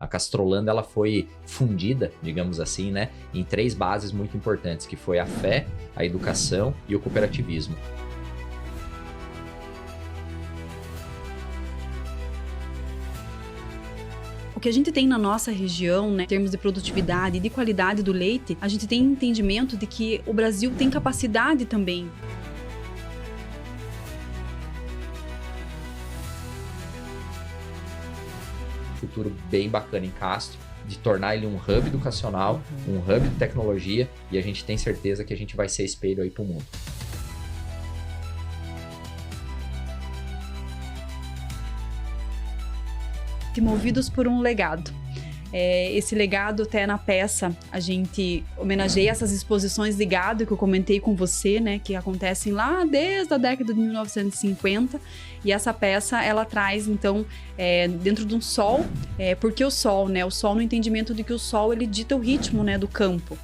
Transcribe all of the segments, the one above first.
A Castrolanda, ela foi fundida, digamos assim, né, em 3 bases muito importantes, que foi a fé, a educação e o cooperativismo. O que a gente tem na nossa região, né, em termos de produtividade e de qualidade do leite, a gente tem entendimento de que o Brasil tem capacidade também. Futuro bem bacana em Castro, de tornar ele um hub educacional, um hub de tecnologia, e a gente tem certeza que a gente vai ser espelho aí para o mundo. Movidos por um legado. Esse legado, até na peça, a gente homenageia essas exposições de gado que eu comentei com você, né, que acontecem lá desde a década de 1950, e essa peça, ela traz, então, dentro de um sol, porque o sol, né, o sol no entendimento de que o sol, ele dita o ritmo, né, do campo.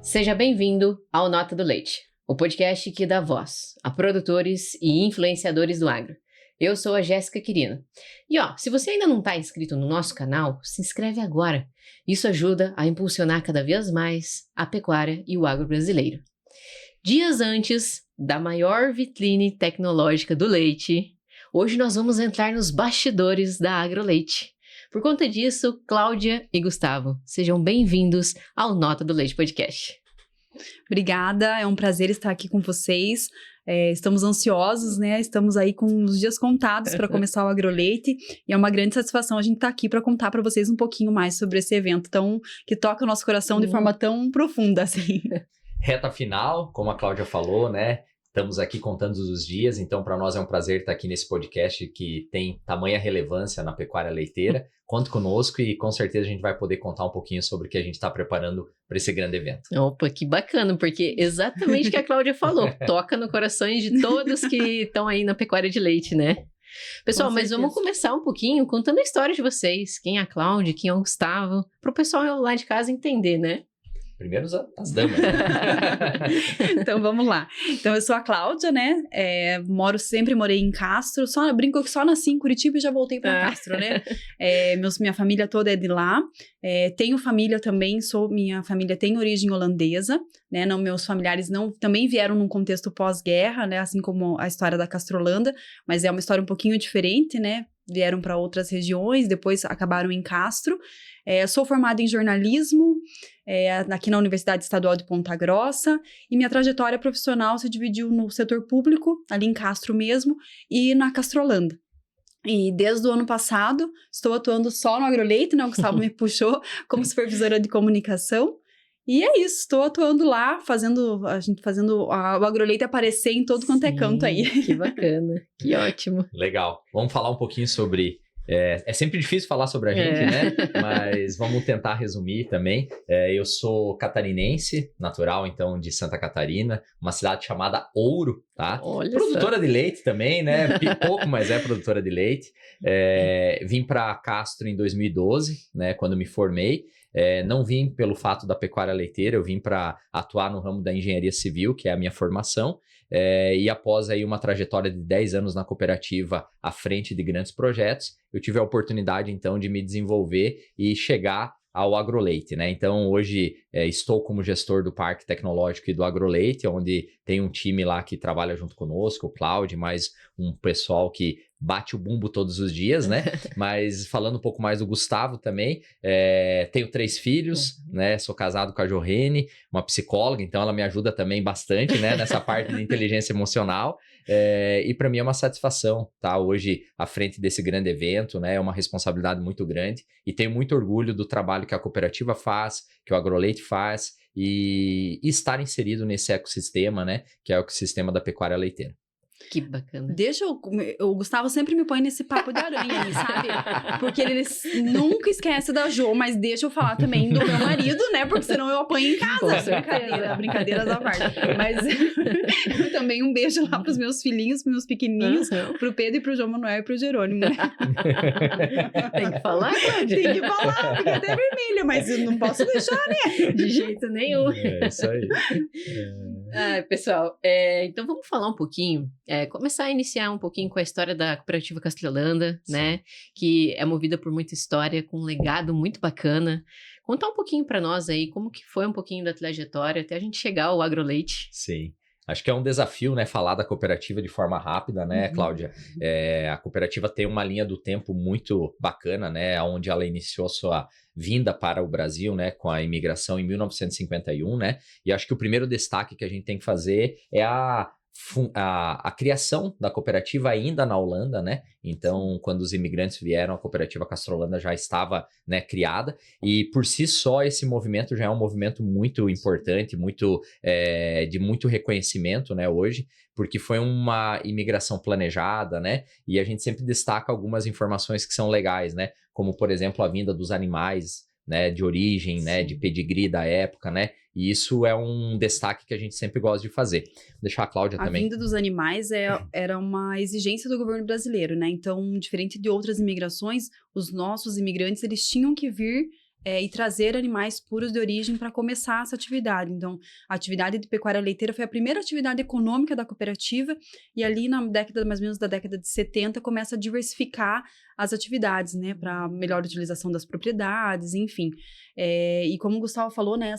Seja bem-vindo ao Nota do Leite, o podcast que dá voz a produtores e influenciadores do agro. Eu sou a Jéssica Quirino. E se você ainda não está inscrito no nosso canal, se inscreve agora. Isso ajuda a impulsionar cada vez mais a pecuária e o agro brasileiro. Dias antes da maior vitrine tecnológica do leite, hoje nós vamos entrar nos bastidores da AgroLeite. Por conta disso, Cláudia e Gustavo, sejam bem-vindos ao Nota do Leite Podcast. Obrigada, é um prazer estar aqui com vocês. Estamos ansiosos, né? Estamos aí com os dias contados para começar o AgroLeite, e é uma grande satisfação a gente estar aqui para contar para vocês um pouquinho mais sobre esse evento que toca o nosso coração de forma tão profunda, assim. Reta final, como a Cláudia falou, né? Estamos aqui contando os dias, então para nós é um prazer estar aqui nesse podcast que tem tamanha relevância na pecuária leiteira. Conte conosco e com certeza a gente vai poder contar um pouquinho sobre o que a gente está preparando para esse grande evento. Opa, que bacana, porque exatamente o que a Cláudia falou, toca no coração de todos que estão aí na pecuária de leite, né? Pessoal, mas vamos começar um pouquinho contando a história de vocês, quem é a Cláudia, quem é o Gustavo, para o pessoal lá de casa entender, né? Primeiro as damas, né? Então, vamos lá. Então, eu sou a Cláudia, né? Sempre morei em Castro. Brinco que só nasci em Curitiba e já voltei para Castro, né? Minha família toda é de lá. Tenho família também, minha família tem origem holandesa, né? Não, meus familiares também vieram num contexto pós-guerra, né? Assim como a história da Castrolanda, mas é uma história um pouquinho diferente, né? Vieram para outras regiões, depois acabaram em Castro. Sou formada em jornalismo, aqui na Universidade Estadual de Ponta Grossa, e minha trajetória profissional se dividiu no setor público, ali em Castro mesmo, e na Castrolanda. E desde o ano passado, estou atuando só no AgroLeite, né? O Gustavo me puxou como supervisora de comunicação. E é isso, estou atuando lá, fazendo o AgroLeite aparecer em todo quanto é canto aí. Que bacana, que ótimo. Legal, vamos falar um pouquinho sobre... É sempre difícil falar sobre a gente, né? Mas vamos tentar resumir também. Eu sou catarinense, natural, então, de Santa Catarina, uma cidade chamada Ouro, tá? Olha produtora só. de leite também, né? Pouco, mas é produtora de leite. Vim para Castro em 2012, né? Quando me formei. Não vim pelo fato da pecuária leiteira, eu vim para atuar no ramo da engenharia civil, que é a minha formação. E após aí uma trajetória de 10 anos na cooperativa à frente de grandes projetos, eu tive a oportunidade então de me desenvolver e chegar ao AgroLeite, né? Então hoje estou como gestor do Parque Tecnológico e do AgroLeite, onde tem um time lá que trabalha junto conosco, o Cláudio, mais um pessoal que bate o bumbo todos os dias, né? Mas falando um pouco mais do Gustavo também, tenho 3 filhos, né? Sou casado com a Jorrene, uma psicóloga, então ela me ajuda também bastante, né? Nessa parte de inteligência emocional. E para mim é uma satisfação estar hoje à frente desse grande evento, né? É uma responsabilidade muito grande e tenho muito orgulho do trabalho que a cooperativa faz, que o AgroLeite faz e estar inserido nesse ecossistema, né? Que é o ecossistema da pecuária leiteira. Que bacana. O Gustavo sempre me põe nesse papo de aranha aí, sabe? Porque ele nunca esquece da Jo, mas deixa eu falar também do meu marido, né? Porque senão eu apanho em Com casa. certeza. Brincadeiras à parte. Mas também um beijo lá pros meus filhinhos, pros meus pequenininhos, pro Pedro e pro João Manuel e pro Jerônimo, né? Tem que falar, Cláudia? Tem que falar, fica até vermelha, mas eu não posso deixar, né? De jeito nenhum. É isso aí. Pessoal, então vamos falar um pouquinho, começar a iniciar um pouquinho com a história da Cooperativa Castrolanda, né? Que é movida por muita história, com um legado muito bacana. Contar um pouquinho para nós aí como que foi um pouquinho da trajetória até a gente chegar ao AgroLeite. Sim. Acho que é um desafio, né, falar da cooperativa de forma rápida, né, Cláudia? A cooperativa tem uma linha do tempo muito bacana, né, onde ela iniciou sua vinda para o Brasil, né, com a imigração em 1951, né, e acho que o primeiro destaque que a gente tem que fazer é a criação da cooperativa ainda na Holanda, né? Então, quando os imigrantes vieram, a cooperativa Castrolanda já estava, né, criada, e por si só esse movimento já é um movimento muito importante, muito, de muito reconhecimento, né, hoje, porque foi uma imigração planejada, né? E a gente sempre destaca algumas informações que são legais, né? Como, por exemplo, a vinda dos animais, né, de origem, né, de pedigree da época, né? E isso é um destaque que a gente sempre gosta de fazer. Vou deixar a Cláudia também. A vinda dos animais era uma exigência do governo brasileiro, né? Então, diferente de outras imigrações, os nossos imigrantes, eles tinham que vir e trazer animais puros de origem para começar essa atividade. Então, a atividade de pecuária leiteira foi a primeira atividade econômica da cooperativa, e ali na década, mais ou menos da década de 70, começa a diversificar as atividades, né, para melhor utilização das propriedades, enfim. E como o Gustavo falou, né,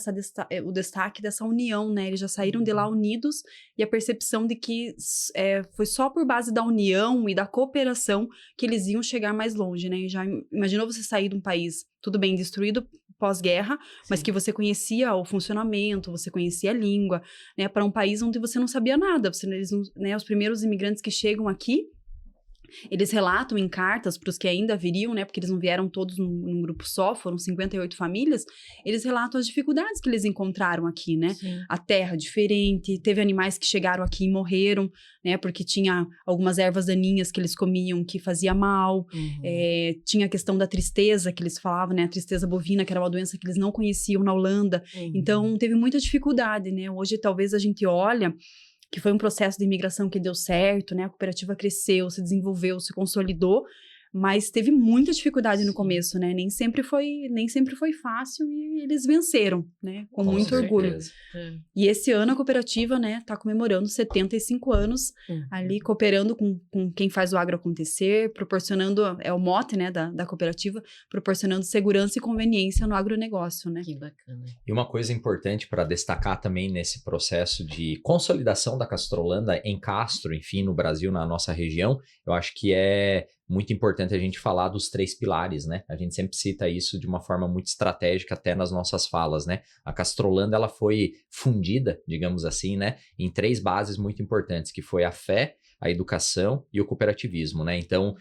o destaque dessa união, né, eles já saíram de lá unidos, e a percepção de que foi só por base da união e da cooperação que eles iam chegar mais longe, né? Já imaginou você sair de um país tudo bem destruído pós-guerra, mas que você conhecia o funcionamento, você conhecia a língua, né, para um país onde você não sabia nada. Né, os primeiros imigrantes que chegam aqui, eles relatam em cartas para os que ainda viriam, né, porque eles não vieram todos num grupo só, foram 58 famílias, eles relatam as dificuldades que eles encontraram aqui, né? Sim. A terra diferente, teve animais que chegaram aqui e morreram, né, porque tinha algumas ervas daninhas que eles comiam que fazia mal, tinha a questão da tristeza que eles falavam, né, a tristeza bovina, que era uma doença que eles não conheciam na Holanda, então teve muita dificuldade, né? Hoje talvez a gente olha que foi um processo de imigração que deu certo, né? A cooperativa cresceu, se desenvolveu, se consolidou, mas teve muita dificuldade no começo, né? Nem sempre foi fácil, e eles venceram, né? Com muito orgulho. E esse ano a cooperativa, né, tá comemorando 75 anos, ali cooperando com quem faz o agro acontecer, proporcionando, é o mote, né, da cooperativa, proporcionando segurança e conveniência no agronegócio, né? Que bacana. E uma coisa importante para destacar também nesse processo de consolidação da Castrolanda em Castro, enfim, no Brasil, na nossa região, eu acho que é muito importante a gente falar dos 3 pilares, né? A gente sempre cita isso de uma forma muito estratégica até nas nossas falas, né? A Castrolanda, ela foi fundida, digamos assim, né, em 3 bases muito importantes, que foi a fé, a educação e o cooperativismo, né? Então,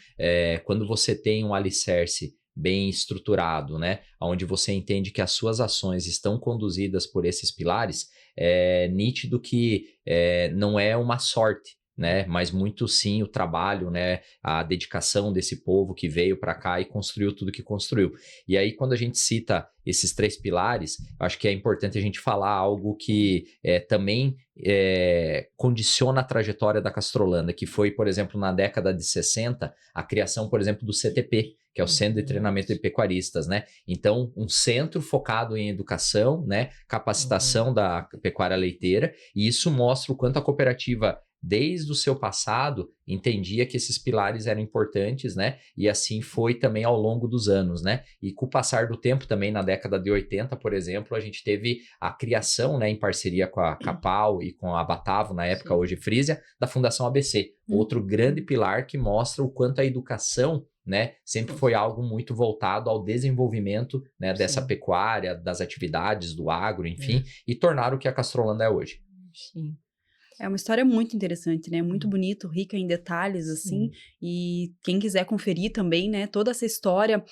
quando você tem um alicerce bem estruturado, né, onde você entende que as suas ações estão conduzidas por esses pilares, é nítido que não é uma sorte, né, mas muito sim o trabalho, né, a dedicação desse povo que veio para cá e construiu tudo que construiu. E aí, quando a gente cita esses 3 pilares, acho que é importante a gente falar algo que também condiciona a trajetória da Castrolanda, que foi, por exemplo, na década de 60, a criação, por exemplo, do CTP, que é o Centro de Treinamento de Pecuaristas, né? Então, um centro focado em educação, né, capacitação da pecuária leiteira, e isso mostra o quanto a cooperativa, desde o seu passado, entendia que esses pilares eram importantes, né? E assim foi também ao longo dos anos, né? E com o passar do tempo também, na década de 80, por exemplo, a gente teve a criação, né, em parceria com a Capal e com a Batavo, na época, hoje Frisia, da Fundação ABC. Outro grande pilar que mostra o quanto a educação, né, sempre foi algo muito voltado ao desenvolvimento, né, dessa pecuária, das atividades do agro, enfim, e tornar o que a Castrolanda é hoje. Sim. É uma história muito interessante, né? Muito bonito, rica em detalhes, assim. E quem quiser conferir também, né? Toda essa história,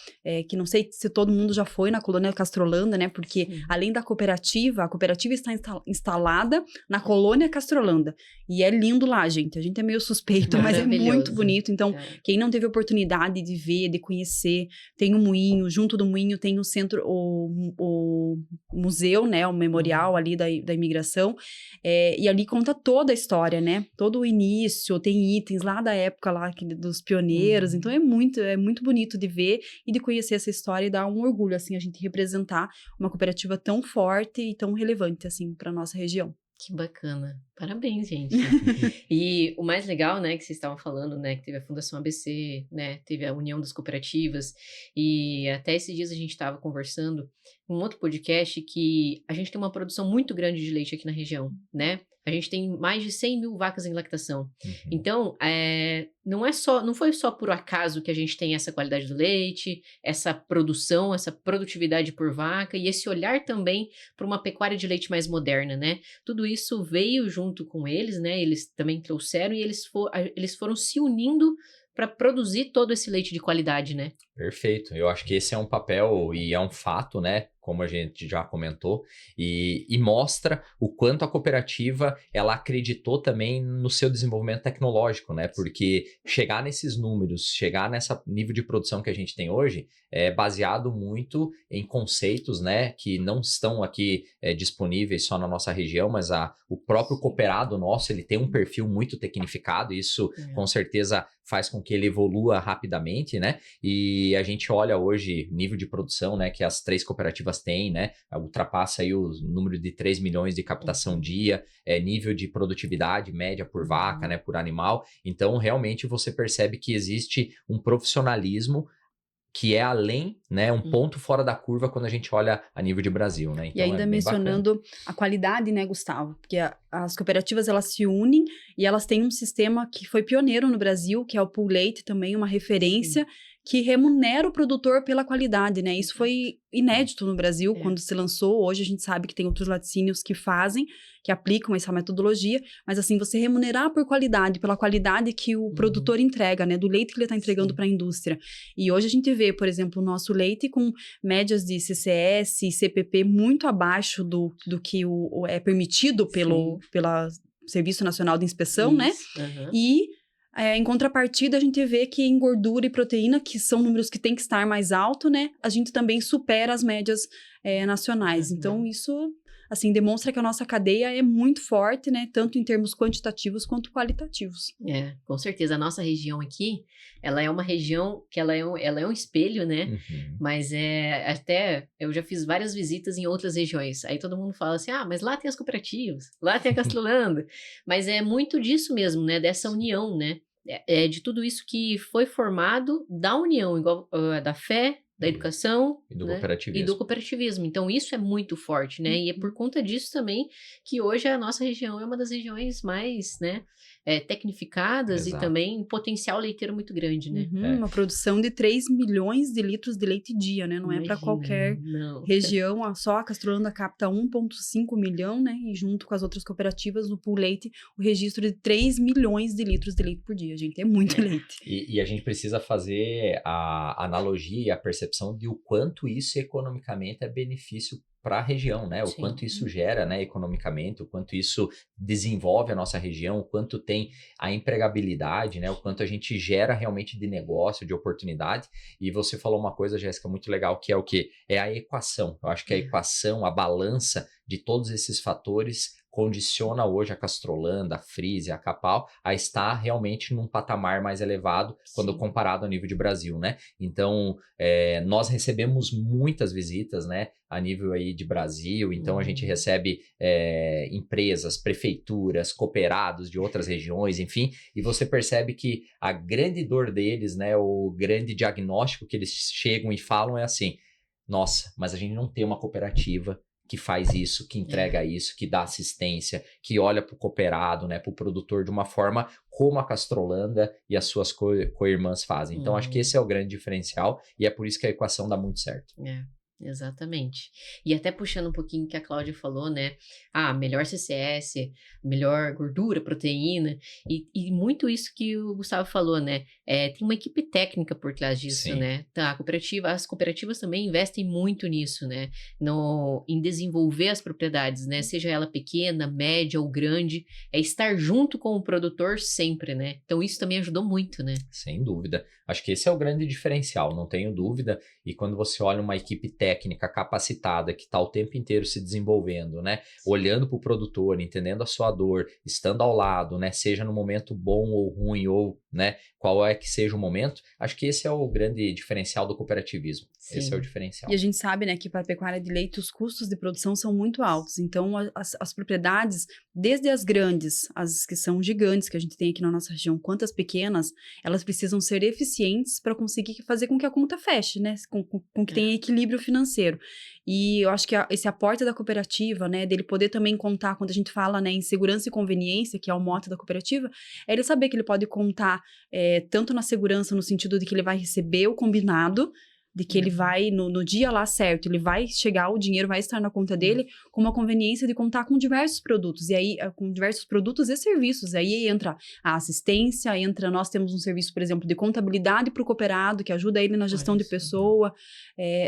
que não sei se todo mundo já foi na colônia Castrolanda, né? Porque além da cooperativa, a cooperativa está instalada na colônia Castrolanda. E é lindo lá, gente. A gente é meio suspeito, mas é muito bonito. Então, quem não teve oportunidade de ver, de conhecer, tem um moinho. Junto do moinho tem o centro, o museu, né? O memorial ali da imigração. E ali conta toda a história, né? Todo o início, tem itens lá da época lá dos pioneiros. Então, é muito bonito de ver e de conhecer essa história e dá um orgulho, assim, a gente representar uma cooperativa tão forte e tão relevante, assim, para nossa região. Que bacana. Parabéns, gente. E o mais legal, né, que vocês estavam falando, né, que teve a Fundação ABC, né, teve a União das Cooperativas, e até esses dias a gente estava conversando em um outro podcast que a gente tem uma produção muito grande de leite aqui na região, né? A gente tem mais de 100 mil vacas em lactação. Então, não foi só por acaso que a gente tem essa qualidade do leite, essa produção, essa produtividade por vaca e esse olhar também para uma pecuária de leite mais moderna, né? Tudo isso veio junto com eles, né? Eles também trouxeram e eles foram se unindo para produzir todo esse leite de qualidade, né? Perfeito. Eu acho que esse é um papel e é um fato, né? Como a gente já comentou, e mostra o quanto a cooperativa ela acreditou também no seu desenvolvimento tecnológico, né? Porque chegar nesses números, chegar nesse nível de produção que a gente tem hoje, é baseado muito em conceitos, né? Que não estão aqui disponíveis só na nossa região, mas o próprio cooperado nosso, ele tem um perfil muito tecnificado, e isso com certeza faz com que ele evolua rapidamente, né? E a gente olha hoje nível de produção, né? Que as 3 cooperativas têm, né? Ultrapassa aí o número de 3 milhões de captação dia, nível de produtividade média por vaca, né? Por animal. Então, realmente, você percebe que existe um profissionalismo que é além, né, um ponto fora da curva quando a gente olha a nível de Brasil, né? Então, e ainda mencionando a qualidade, né, Gustavo? Porque as cooperativas, elas se unem e elas têm um sistema que foi pioneiro no Brasil, que é o Pool Leite, também uma referência, que remunera o produtor pela qualidade, né? Isso foi inédito no Brasil quando se lançou. Hoje a gente sabe que tem outros laticínios que fazem, que aplicam essa metodologia, mas assim, você remunerar por qualidade, pela qualidade que o produtor entrega, né? Do leite que ele está entregando para a indústria. E hoje a gente vê, por exemplo, o nosso leite com médias de CCS e CPP muito abaixo do que é permitido pelo Serviço Nacional de Inspeção, né? E em contrapartida, a gente vê que em gordura e proteína, que são números que tem que estar mais alto, né? A gente também supera as médias nacionais. Então, isso, assim, demonstra que a nossa cadeia é muito forte, né? Tanto em termos quantitativos quanto qualitativos. Com certeza. A nossa região aqui, ela é uma região que ela é um espelho, né? Mas até eu já fiz várias visitas em outras regiões. Aí todo mundo fala assim, mas lá tem as cooperativas, lá tem a Castrolanda. Mas é muito disso mesmo, né? Dessa união, né? De tudo isso que foi formado da união, igual da fé, da educação e do, né? cooperativismo. E do cooperativismo. Então, isso é muito forte, né? E é por conta disso também que hoje a nossa região é uma das regiões mais, né? Tecnificadas. Exato. E também potencial leiteiro muito grande, né? Uma produção de 3 milhões de litros de leite dia, né? Não é para qualquer região. Só a Castrolanda capta 1,5 milhão, né? E junto com as outras cooperativas, no Pool Leite, o registro de 3 milhões de litros de leite por dia, gente. É muito leite. E a gente precisa fazer a analogia e a percepção de o quanto isso economicamente é benefício para a região, né? O quanto isso gera, né, economicamente, o quanto isso desenvolve a nossa região, o quanto tem a empregabilidade, né? O quanto a gente gera realmente de negócio, de oportunidade. E você falou uma coisa, Jéssica, muito legal, que é o quê? É a equação. Eu acho que a equação, a balança de todos esses fatores condiciona hoje a Castrolanda, a Frisia, a Capal a estar realmente num patamar mais elevado quando comparado ao nível de Brasil, né? Então, nós recebemos muitas visitas, né, a nível aí de Brasil, então a gente recebe empresas, prefeituras, cooperados de outras regiões, enfim, e você percebe que a grande dor deles, né, o grande diagnóstico que eles chegam e falam é assim, nossa, mas a gente não tem uma cooperativa que faz isso, que entrega isso, que dá assistência, que olha para o cooperado, né, para o produtor de uma forma como a Castrolanda e as suas co-irmãs fazem. Então, acho que esse é o grande diferencial e é por isso que a equação dá muito certo. Exatamente. E até puxando um pouquinho o que a Cláudia falou, né? Melhor CCS, melhor gordura, proteína, e muito isso que o Gustavo falou, né? Tem uma equipe técnica por trás disso, Sim. né? As cooperativas também investem muito nisso, né? Em desenvolver as propriedades, né? Seja ela pequena, média ou grande, estar junto com o produtor sempre, né? Então isso também ajudou muito, né? Sem dúvida. Acho que esse é o grande diferencial, não tenho dúvida. E quando você olha uma equipe técnica capacitada que está o tempo inteiro se desenvolvendo, né? Olhando para o produtor, entendendo a sua dor, estando ao lado, né? Seja no momento bom ou ruim, ou, né? Qual é que seja o momento, acho que esse é o grande diferencial do cooperativismo. Sim. Esse é o diferencial. E a gente sabe, né, que para a pecuária de leite os custos de produção são muito altos. Então, as propriedades, desde as grandes, as que são gigantes que a gente tem aqui na nossa região, quanto as pequenas, elas precisam ser eficientes para conseguir fazer com que a conta feche, né, com que tenha equilíbrio financeiro. E eu acho que esse aporte da cooperativa, né, dele poder também contar, quando a gente fala, né, em segurança e conveniência, que é o mote da cooperativa, é ele saber que ele pode contar tanto na segurança, no sentido de que ele vai receber o combinado, de que ele vai, no dia lá certo, ele vai chegar, o dinheiro vai estar na conta dele, com uma conveniência de contar com diversos produtos, e aí, com diversos produtos e serviços, aí entra a assistência, nós temos um serviço, por exemplo, de contabilidade para o cooperado, que ajuda ele na gestão de pessoa,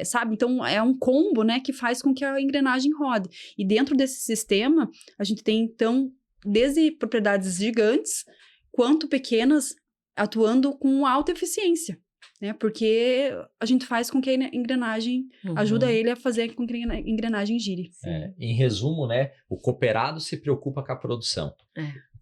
sabe? Então, é um combo, né, que faz com que a engrenagem rode. E dentro desse sistema, a gente tem, então, desde propriedades gigantes, quanto pequenas, atuando com alta eficiência. Né? Porque a gente faz com que a engrenagem ajuda ele a fazer com que a engrenagem gire. Em resumo, né, o cooperado se preocupa com a produção,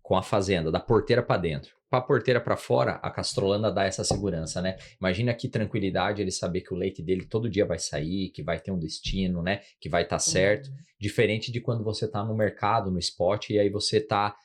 com a fazenda, da porteira para dentro. Para a porteira para fora, a Castrolanda dá essa segurança, né? Imagina que tranquilidade ele saber que o leite dele todo dia vai sair, que vai ter um destino, né? Que vai estar certo. Diferente de quando você está no mercado, no spot, e aí você está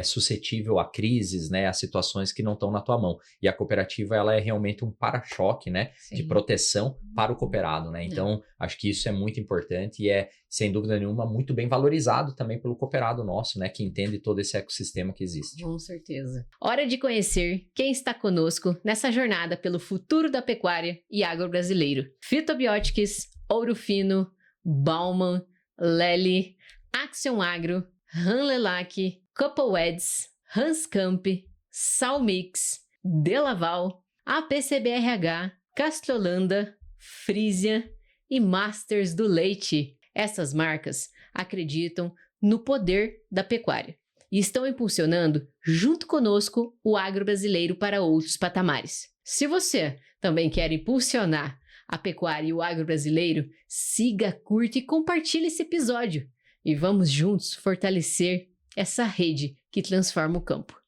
suscetível a crises, né? A situações que não estão na tua mão. E a cooperativa, ela é realmente um para-choque, né? Sim. De proteção para o cooperado, né? Então, acho que isso é muito importante e é, sem dúvida nenhuma, muito bem valorizado também pelo cooperado nosso, né? Que entende todo esse ecossistema que existe. Com certeza. Hora de conhecer quem está conosco nessa jornada pelo futuro da pecuária e agro brasileiro. Fitobiotics, Ouro Fino, Bauman, Lely, Axion Agro, Hanlelac, Coupleweds, Hanscamp, Salmix, Delaval, APCBRH, Castrolanda, Frisia e Masters do Leite. Essas marcas acreditam no poder da pecuária e estão impulsionando, junto conosco, o agro brasileiro para outros patamares. Se você também quer impulsionar a pecuária e o agro brasileiro, siga, curta e compartilhe esse episódio. E vamos juntos fortalecer essa rede que transforma o campo.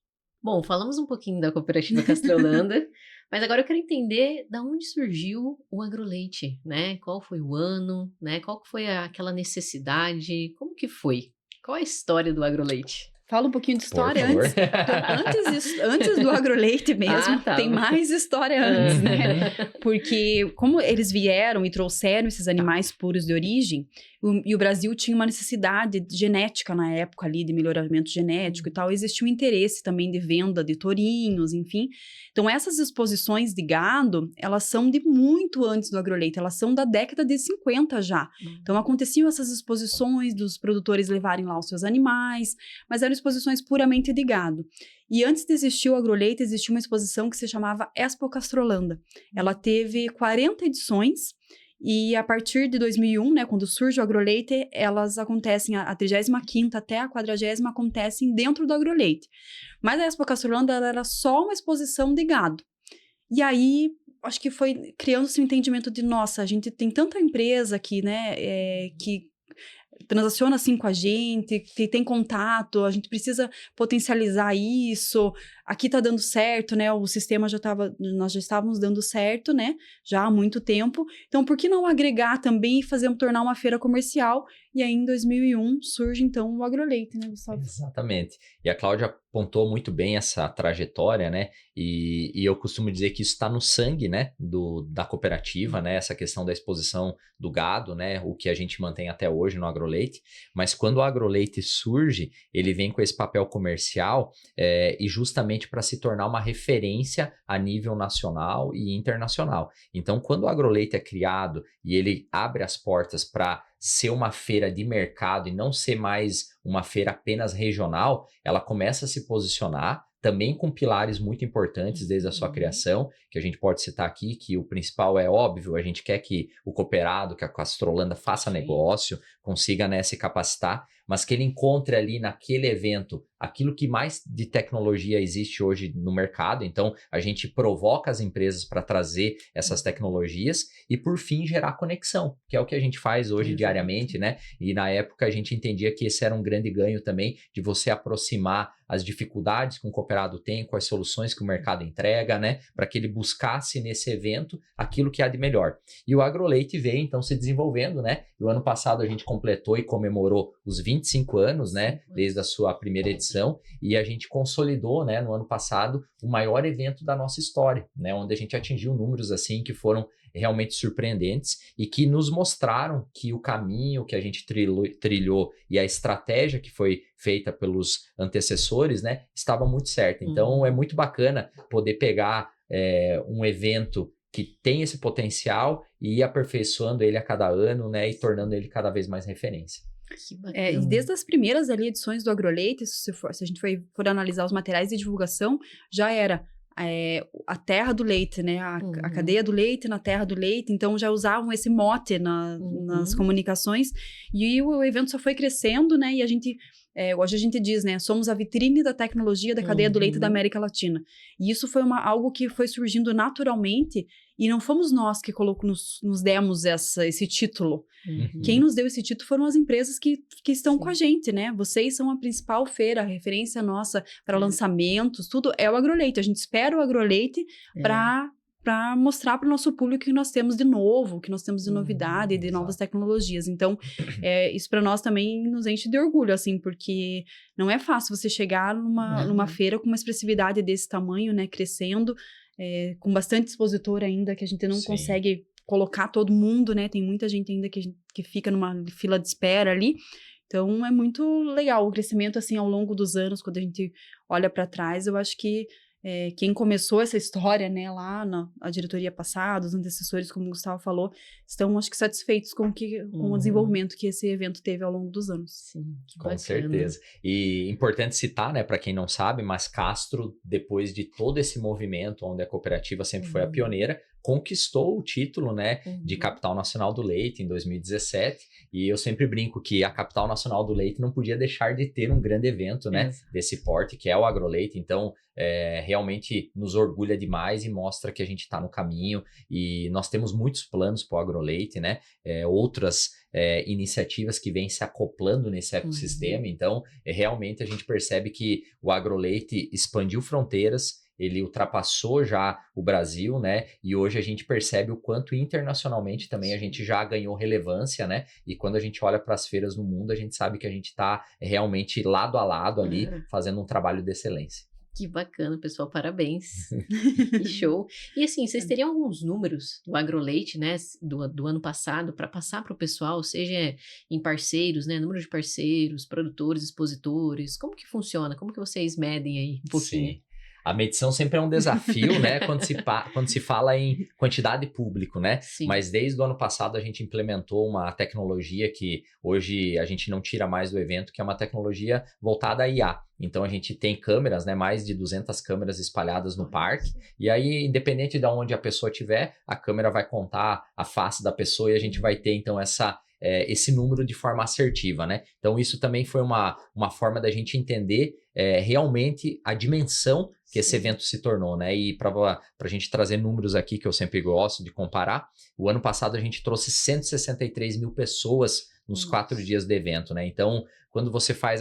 Bom, falamos um pouquinho da cooperativa Castrolanda, mas agora eu quero entender de onde surgiu o AgroLeite, né? Qual foi o ano, né? Qual foi aquela necessidade? Como que foi? Qual é a história do AgroLeite? Fala um pouquinho de história antes. Antes do AgroLeite mesmo, tem mais história antes, né? Porque como eles vieram e trouxeram esses animais puros de origem, e o Brasil tinha uma necessidade genética na época ali, de melhoramento genético e tal, existia um interesse também de venda de tourinhos, enfim. Então, essas exposições de gado, elas são de muito antes do AgroLeite, elas são da década de 50 já. Então, aconteciam essas exposições dos produtores levarem lá os seus animais, mas eram exposições puramente de gado. E antes de existir o AgroLeite, existia uma exposição que se chamava Expo Castrolanda. Ela teve 40 edições, e a partir de 2001, né, quando surge o AgroLeite, elas acontecem, a 35ª até a 40ª acontecem dentro do AgroLeite. Mas a Expo Castrolanda era só uma exposição de gado. E aí, acho que foi criando-se um entendimento de, nossa, a gente tem tanta empresa aqui, né, que transaciona assim com a gente, que tem contato, a gente precisa potencializar isso, aqui tá dando certo, né, o sistema nós já estávamos dando certo, né, já há muito tempo, então por que não agregar também e tornar uma feira comercial? E aí em 2001 surge então o AgroLeite, né, Gustavo? Exatamente, e a Cláudia apontou muito bem essa trajetória, né, e eu costumo dizer que isso está no sangue, né, da cooperativa, né, essa questão da exposição do gado, né, o que a gente mantém até hoje no AgroLeite, mas quando o AgroLeite surge, ele vem com esse papel comercial e justamente realmente para se tornar uma referência a nível nacional e internacional. Então, quando o AgroLeite é criado e ele abre as portas para ser uma feira de mercado e não ser mais uma feira apenas regional, ela começa a se posicionar também com pilares muito importantes desde a sua criação, que a gente pode citar aqui, que o principal é óbvio, a gente quer que o cooperado, que a Castrolanda faça negócio, consiga, né, se capacitar, mas que ele encontre ali naquele evento aquilo que mais de tecnologia existe hoje no mercado. Então, a gente provoca as empresas para trazer essas tecnologias e, por fim, gerar conexão, que é o que a gente faz hoje diariamente, né? E na época a gente entendia que esse era um grande ganho também, de você aproximar as dificuldades que um cooperado tem, com as soluções que o mercado entrega, né? Para que ele buscasse nesse evento aquilo que há de melhor. E o AgroLeite veio, então, se desenvolvendo, né? E o ano passado a gente completou e comemorou os 25 anos, né? Desde a sua primeira edição, e a gente consolidou, né? No ano passado, o maior evento da nossa história, né? Onde a gente atingiu números, assim, que foram realmente surpreendentes e que nos mostraram que o caminho que a gente trilhou e a estratégia que foi feita pelos antecessores, né, estava muito certa. Então, é muito bacana poder pegar um evento que tem esse potencial e ir aperfeiçoando ele a cada ano, né, e tornando ele cada vez mais referência. E desde as primeiras ali edições do AgroLeite, se a gente for analisar os materiais de divulgação, já era a terra do leite, né? A cadeia do leite na terra do leite. Então, já usavam esse mote nas comunicações. E o evento só foi crescendo, né? E a gente... hoje a gente diz, né? Somos a vitrine da tecnologia da cadeia do leite da América Latina. E isso foi algo que foi surgindo naturalmente, e não fomos nós que nos demos esse título. Quem nos deu esse título foram as empresas que estão com a gente, né? Vocês são a principal feira, a referência nossa para lançamentos, tudo é o AgroLeite. A gente espera o AgroLeite para mostrar para o nosso público o que nós temos de novo, o que nós temos de novidade, de novas tecnologias. Então, isso para nós também nos enche de orgulho, assim, porque não é fácil você chegar numa feira com uma expressividade desse tamanho, né, crescendo, com bastante expositor ainda, que a gente não consegue colocar todo mundo, né, tem muita gente ainda que fica numa fila de espera ali. Então, é muito legal o crescimento, assim, ao longo dos anos, quando a gente olha para trás. Eu acho que quem começou essa história, né, lá na diretoria passada, os antecessores, como o Gustavo falou, estão, acho que, satisfeitos com o desenvolvimento que esse evento teve ao longo dos anos. Sim, que com bacana. certeza. E importante citar, né, para quem não sabe, mas Castro, depois de todo esse movimento, onde a cooperativa sempre foi a pioneira, conquistou o título, né, de Capital Nacional do Leite em 2017, e eu sempre brinco que a Capital Nacional do Leite não podia deixar de ter um grande evento, né, desse porte, que é o AgroLeite. Então, realmente nos orgulha demais e mostra que a gente está no caminho, e nós temos muitos planos para o AgroLeite, né, outras iniciativas que vêm se acoplando nesse ecossistema. Então, realmente a gente percebe que o AgroLeite expandiu fronteiras, ele ultrapassou já o Brasil, né? E hoje a gente percebe o quanto internacionalmente também a gente já ganhou relevância, né? E quando a gente olha para as feiras no mundo, a gente sabe que a gente está realmente lado a lado ali, fazendo um trabalho de excelência. Que bacana, pessoal, parabéns. Que show. E assim, vocês teriam alguns números do AgroLeite, né, do ano passado, para passar para o pessoal, seja em parceiros, né, número de parceiros, produtores, expositores, como que funciona? Como que vocês medem aí um pouquinho? Sim. A medição sempre é um desafio, né, quando se fala em quantidade de público, né? Sim. Mas desde o ano passado a gente implementou uma tecnologia que hoje a gente não tira mais do evento, que é uma tecnologia voltada a IA. Então a gente tem câmeras, né, mais de 200 câmeras espalhadas no parque, e aí, independente de onde a pessoa estiver, a câmera vai contar a face da pessoa e a gente vai ter então esse número de forma assertiva, né? Então isso também foi uma forma da gente entender realmente a dimensão que esse evento se tornou, né? E para a gente trazer números aqui, que eu sempre gosto de comparar, o ano passado a gente trouxe 163 mil pessoas nos 4 dias do evento, né? Então, quando você faz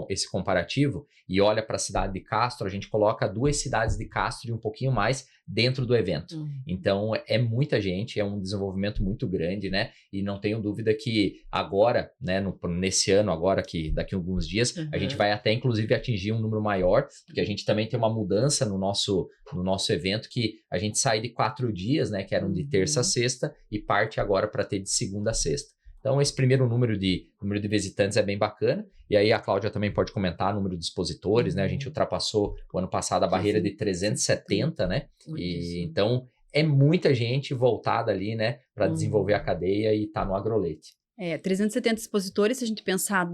esse comparativo e olha para a cidade de Castro, a gente coloca 2 cidades de Castro e um pouquinho mais dentro do evento. Então, é muita gente, é um desenvolvimento muito grande, né? E não tenho dúvida que agora, né, nesse ano, agora que daqui a alguns dias, a gente vai até, inclusive, atingir um número maior, porque a gente também tem uma mudança no nosso evento, que a gente sai de 4 dias, né, que eram de terça a sexta, e parte agora para ter de segunda a sexta. Então, esse primeiro número de visitantes é bem bacana. E aí a Cláudia também pode comentar o número de expositores, né? A gente ultrapassou o ano passado a barreira de 370, né? E então é muita gente voltada ali, né? Para desenvolver a cadeia e tá no AgroLeite. 370 expositores, se a gente pensar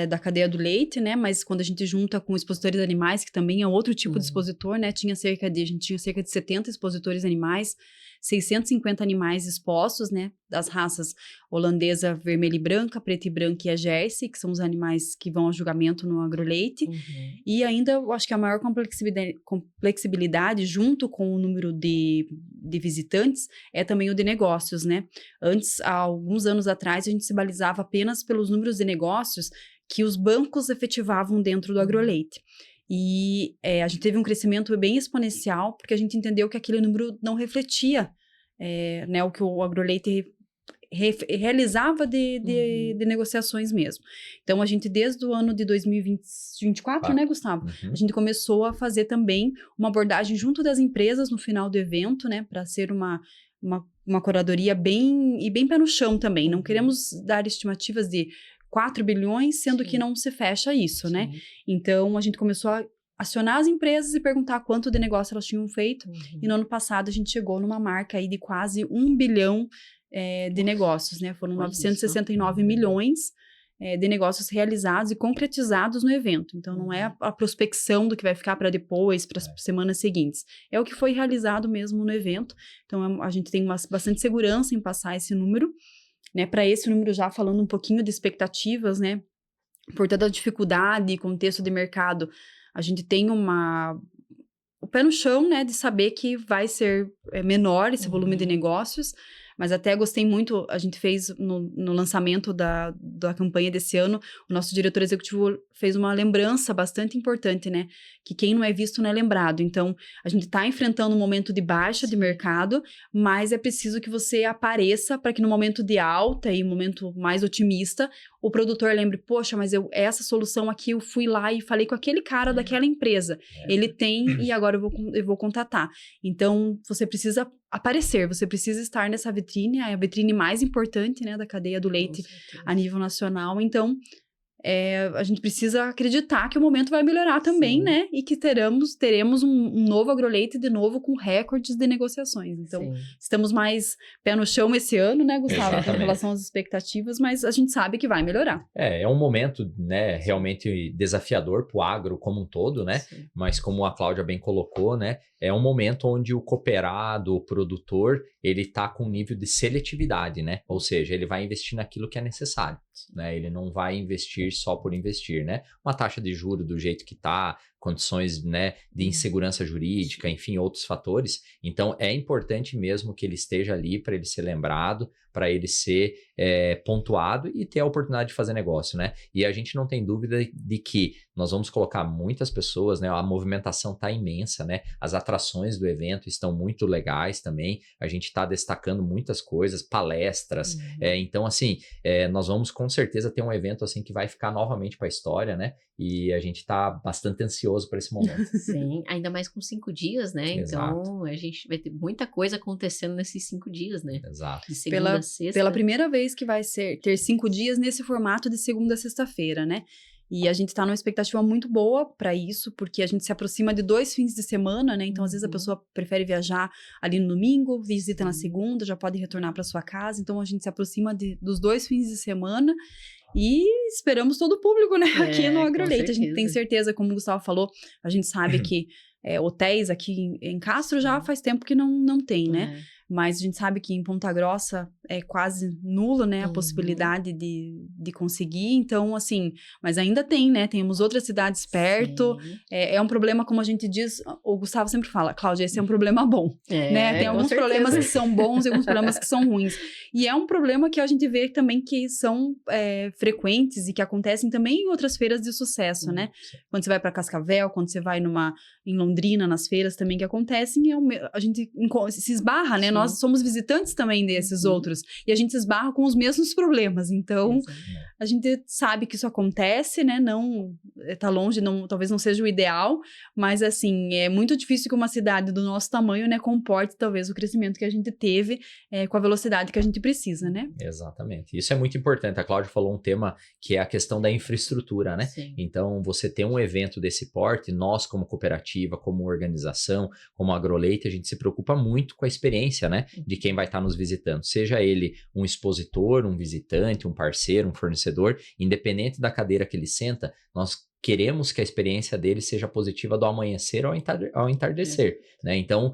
da cadeia do leite, né? Mas quando a gente junta com expositores animais, que também é outro tipo de expositor, né? A gente tinha cerca de 70 expositores animais, 650 animais expostos, né? Das raças holandesa, vermelha e branca, preta e branca e a Jersey, que são os animais que vão a julgamento no AgroLeite. E ainda, eu acho que a maior complexibilidade, junto com o número de visitantes, é também o de negócios, né? Antes, há alguns anos atrás, a gente se balizava apenas pelos números de negócios que os bancos efetivavam dentro do AgroLeite. E a gente teve um crescimento bem exponencial, porque a gente entendeu que aquele número não refletia né, o que o AgroLeite realizava de negociações mesmo. Então, a gente, desde o ano de 2024, né, Gustavo? A gente começou a fazer também uma abordagem junto das empresas no final do evento, né, para ser uma curadoria bem pé no chão também. Não queremos dar estimativas de 4 bilhões, sendo que não se fecha isso, né? Então, a gente começou a acionar as empresas e perguntar quanto de negócio elas tinham feito. E no ano passado, a gente chegou numa marca aí de quase 1 bilhão de negócios, né? Foram 969 milhões de negócios realizados e concretizados no evento. Então, não é a prospecção do que vai ficar para depois, para as semanas seguintes. É o que foi realizado mesmo no evento. Então, a gente tem bastante segurança em passar esse número. Né, para esse número, já falando um pouquinho de expectativas, né, por toda a dificuldade e contexto de mercado, a gente tem o pé no chão, né, de saber que vai ser menor esse volume de negócios, mas até gostei muito, a gente fez no lançamento da campanha desse ano, o nosso diretor executivo fez uma lembrança bastante importante, né, que quem não é visto não é lembrado. Então, a gente está enfrentando um momento de baixa de mercado, mas é preciso que você apareça para que no momento de alta e momento mais otimista, o produtor lembre, poxa, mas essa solução aqui eu fui lá e falei com aquele cara daquela empresa, ele tem e agora eu vou contatar. Então, você precisa aparecer, você precisa estar nessa vitrine, a vitrine mais importante, né, da cadeia do leite a nível nacional. Então, a gente precisa acreditar que o momento vai melhorar também, né? E que teremos um novo AgroLeite de novo com recordes de negociações. Então, estamos mais pé no chão esse ano, né, Gustavo? Em relação às expectativas, mas a gente sabe que vai melhorar. É um momento, né, realmente desafiador para o agro como um todo, né? Mas como a Cláudia bem colocou, né? É um momento onde o cooperado, o produtor, ele está com um nível de seletividade, né? Ou seja, ele vai investir naquilo que é necessário, né? Ele não vai investir só por investir, né? Uma taxa de juros do jeito que está, condições, né, de insegurança jurídica, enfim, outros fatores. Então, é importante mesmo que ele esteja ali para ele ser lembrado, para ele ser pontuado e ter a oportunidade de fazer negócio, né? E a gente não tem dúvida de que nós vamos colocar muitas pessoas, né? A movimentação está imensa, né? As atrações do evento estão muito legais também. A gente está destacando muitas coisas, palestras. Então, assim, nós vamos com certeza ter um evento assim que vai ficar novamente para a história, né? E a gente está bastante ansioso para esse momento. Sim, ainda mais com 5 dias, né? Exato. Então, a gente vai ter muita coisa acontecendo nesses 5 dias, né? Exato. De segunda a sexta. Pela primeira vez que vai ter 5 dias nesse formato de segunda a sexta-feira, né? E a gente está numa expectativa muito boa para isso, porque a gente se aproxima de 2 fins de semana, né? Então, às vezes, a pessoa prefere viajar ali no domingo, visita na segunda, já pode retornar para sua casa. Então, a gente se aproxima dos 2 fins de semana e esperamos todo o público, né? Aqui no AgroLeite. A gente tem certeza, como o Gustavo falou, a gente sabe que hotéis aqui em Castro já faz tempo que não tem, né? Mas a gente sabe que em Ponta Grossa é quase nulo, né, a possibilidade de conseguir. Então, assim, mas ainda tem, né? Temos outras cidades perto. É um problema, como a gente diz, o Gustavo sempre fala, Cláudia, esse é um problema bom, né? Tem alguns problemas que são bons e alguns problemas que são ruins. E é um problema que a gente vê também que são frequentes e que acontecem também em outras feiras de sucesso, né? Quando você vai para Cascavel, quando você vai em Londrina, nas feiras também que acontecem, a gente se esbarra, né? nós somos visitantes também desses outros. E a gente esbarra com os mesmos problemas. Então, a gente sabe que isso acontece, né? Não, tá longe, não, talvez não seja o ideal, mas assim, é muito difícil que uma cidade do nosso tamanho, né, comporte talvez o crescimento que a gente teve com a velocidade que a gente precisa, né? Exatamente. Isso é muito importante. A Cláudia falou um tema que é a questão da infraestrutura, né? Sim. Então, você tem um evento desse porte, nós como cooperativa, como organização, como AgroLeite, a gente se preocupa muito com a experiência, né, de quem vai estar nos visitando. Seja ele um expositor, um visitante, um parceiro, um fornecedor, independente da cadeira que ele senta, nós queremos que a experiência dele seja positiva do amanhecer ao entardecer, né? Então,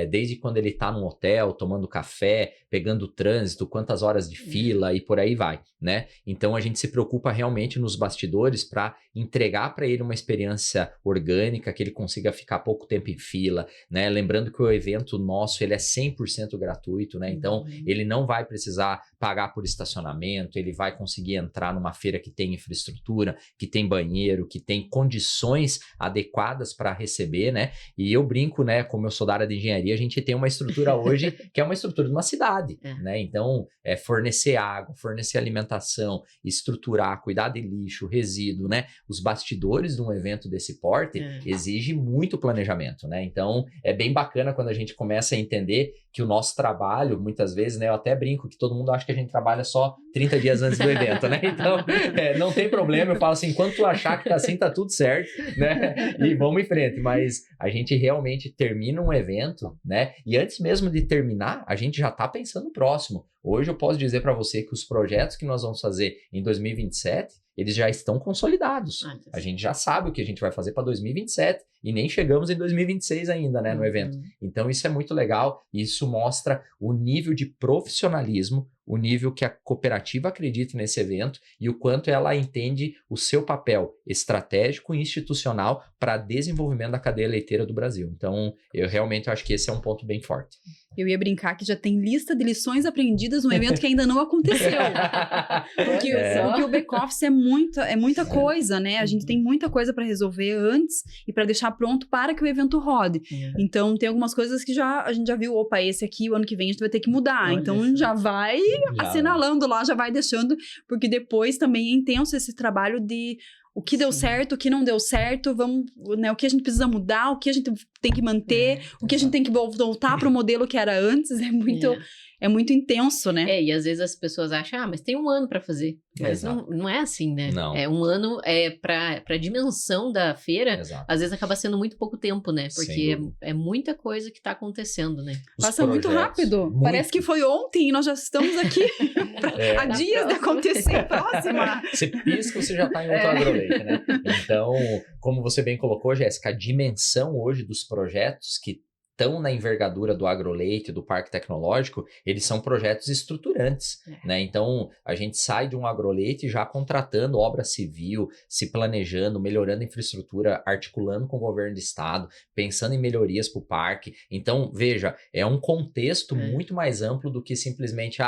desde quando ele está num hotel, tomando café, pegando trânsito, quantas horas de fila e por aí vai, né? Então, a gente se preocupa realmente nos bastidores para entregar para ele uma experiência orgânica, que ele consiga ficar pouco tempo em fila, né? Lembrando que o evento nosso, ele é 100% gratuito, né? Então, ele não vai precisar pagar por estacionamento, ele vai conseguir entrar numa feira que tem infraestrutura, que tem banheiro, que tem condições adequadas para receber, né? E eu brinco, né? Como eu sou da área de engenharia, a gente tem uma estrutura hoje que é uma estrutura de uma cidade, né? Então, fornecer água, fornecer alimentação, estruturar, cuidar de lixo, resíduo, né? Os bastidores de um evento desse porte exige muito planejamento, né? Então, é bem bacana quando a gente começa a entender que o nosso trabalho, muitas vezes, né? Eu até brinco que todo mundo acha que a gente trabalha só 30 dias antes do evento, né? Então, não tem problema, eu falo assim, enquanto tu achar que tá assim, tá tudo certo, né? E vamos em frente, mas a gente realmente termina um evento, né? E antes mesmo de terminar, a gente já tá pensando no próximo. Hoje eu posso dizer para você que os projetos que nós vamos fazer em 2027, eles já estão consolidados. A gente já sabe o que a gente vai fazer para 2027 e nem chegamos em 2026 ainda, né, no evento. Então isso é muito legal e isso mostra o nível de profissionalismo, o nível que a cooperativa acredita nesse evento e o quanto ela entende o seu papel estratégico e institucional para desenvolvimento da cadeia leiteira do Brasil. Então, eu realmente acho que esse é um ponto bem forte. Eu ia brincar que já tem lista de lições aprendidas num evento que ainda não aconteceu. Porque o back-office é muita coisa, né? A gente tem muita coisa para resolver antes e para deixar pronto para que o evento rode. Então, tem algumas coisas que a gente já viu, opa, esse aqui, o ano que vem a gente vai ter que mudar. Então, já vai assinalando lá, já vai deixando, porque depois também é intenso esse trabalho de o que deu certo, o que não deu certo, né, o que a gente precisa mudar, o que a gente tem que manter, o que a gente tem que voltar para o modelo que era antes, é muito intenso, né? E às vezes as pessoas acham, mas tem um ano para fazer. Mas não é assim, né? Não. Um ano para a dimensão da feira, às vezes acaba sendo muito pouco tempo, né? Porque é muita coisa que está acontecendo, né? Passa muito rápido. Muito. Parece que foi ontem e nós já estamos aqui há dias de acontecer. Próxima. Você pisca, você já está em outro AgroLeite, né? Então, como você bem colocou, Jéssica, a dimensão hoje dos projetos que estão na envergadura do AgroLeite, do Parque Tecnológico, eles são projetos estruturantes, né? Então, a gente sai de um AgroLeite já contratando obra civil, se planejando, melhorando a infraestrutura, articulando com o governo do estado, pensando em melhorias para o parque. Então, veja, é um contexto muito mais amplo do que simplesmente,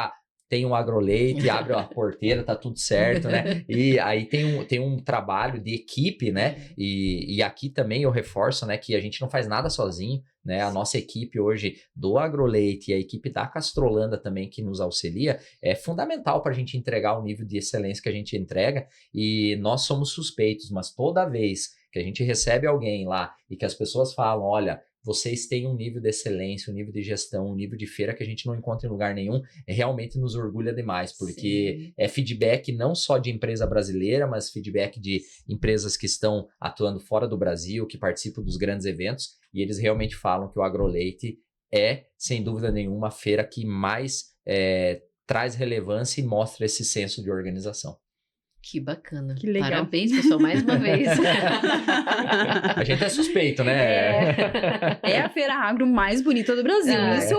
tem um AgroLeite, abre a porteira, tá tudo certo, né? E aí tem um trabalho de equipe, né? E aqui também eu reforço, né, que a gente não faz nada sozinho, né? A nossa equipe hoje do AgroLeite e a equipe da Castrolanda também que nos auxilia é fundamental para a gente entregar o nível de excelência que a gente entrega e nós somos suspeitos, mas toda vez que a gente recebe alguém lá e que as pessoas falam, olha, vocês têm um nível de excelência, um nível de gestão, um nível de feira que a gente não encontra em lugar nenhum, realmente nos orgulha demais, porque é feedback não só de empresa brasileira, mas feedback de empresas que estão atuando fora do Brasil, que participam dos grandes eventos, e eles realmente falam que o AgroLeite é, sem dúvida nenhuma, a feira que mais traz relevância e mostra esse senso de organização. Que bacana. Que legal. Parabéns, pessoal, mais uma vez. A gente é suspeito, né? É a feira agro mais bonita do Brasil. Isso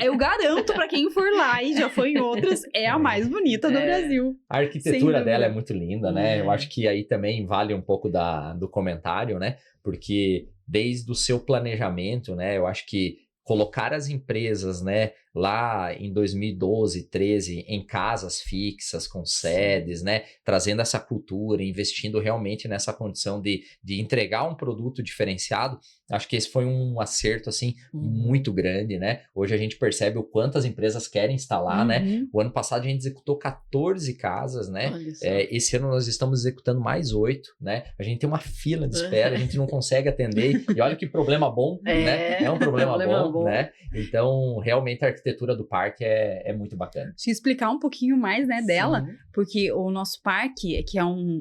eu garanto para quem for lá e já foi em outras, é a mais bonita do Brasil. A arquitetura dela é muito linda, né? Eu acho que aí também vale um pouco do comentário, né? Porque desde o seu planejamento, né? Eu acho que colocar as empresas, né, lá em 2012, 13, em casas fixas, com sedes, né? Trazendo essa cultura, investindo realmente nessa condição de entregar um produto diferenciado. Acho que esse foi um acerto, assim, muito grande, né? Hoje a gente percebe o quanto as empresas querem instalar, né? O ano passado a gente executou 14 casas, né? Esse ano nós estamos executando mais 8, né? A gente tem uma fila de espera, a gente não consegue atender. E olha que problema bom, né? É um problema bom, né? Então, realmente a arquitetura do parque é muito bacana. Deixa eu explicar um pouquinho mais, né, dela, porque o nosso parque,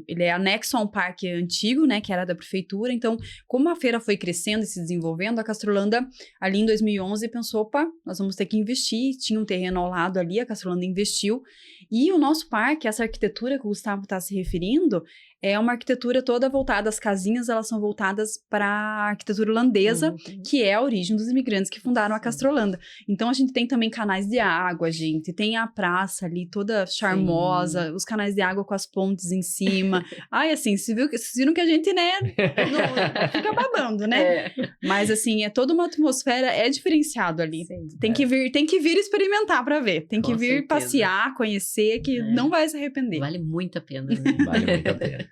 ele é anexo a um parque antigo, né, que era da prefeitura. Então, como a feira foi crescendo e se desenvolvendo, a Castrolanda, ali em 2011, pensou, opa, nós vamos ter que investir. Tinha um terreno ao lado ali, a Castrolanda investiu. E o nosso parque, essa arquitetura que o Gustavo está se referindo, é uma arquitetura toda voltada, as casinhas, elas são voltadas para a arquitetura holandesa, que é a origem dos imigrantes que fundaram a Castrolanda. Então, a gente tem também canais de água, gente, tem a praça ali toda charmosa, os canais de água com as pontes em cima. Ai, assim, vocês viram que a gente, né, não fica babando, né? Mas, assim, é toda uma atmosfera, é diferenciado ali. Tem que vir experimentar para ver, tem que vir passear, conhecer, que não vai se arrepender. Vale muito a pena. Vale muito a pena.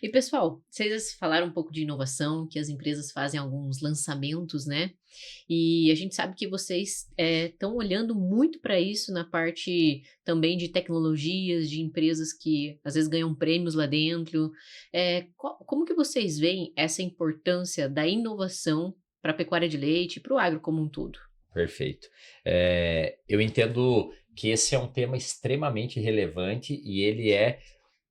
E, pessoal, vocês falaram um pouco de inovação, que as empresas fazem alguns lançamentos, né? E a gente sabe que vocês estão olhando muito para isso na parte também de tecnologias, de empresas que às vezes ganham prêmios lá dentro. Como que vocês veem essa importância da inovação para a pecuária de leite e para o agro como um todo? Perfeito. Eu entendo que esse é um tema extremamente relevante e ele é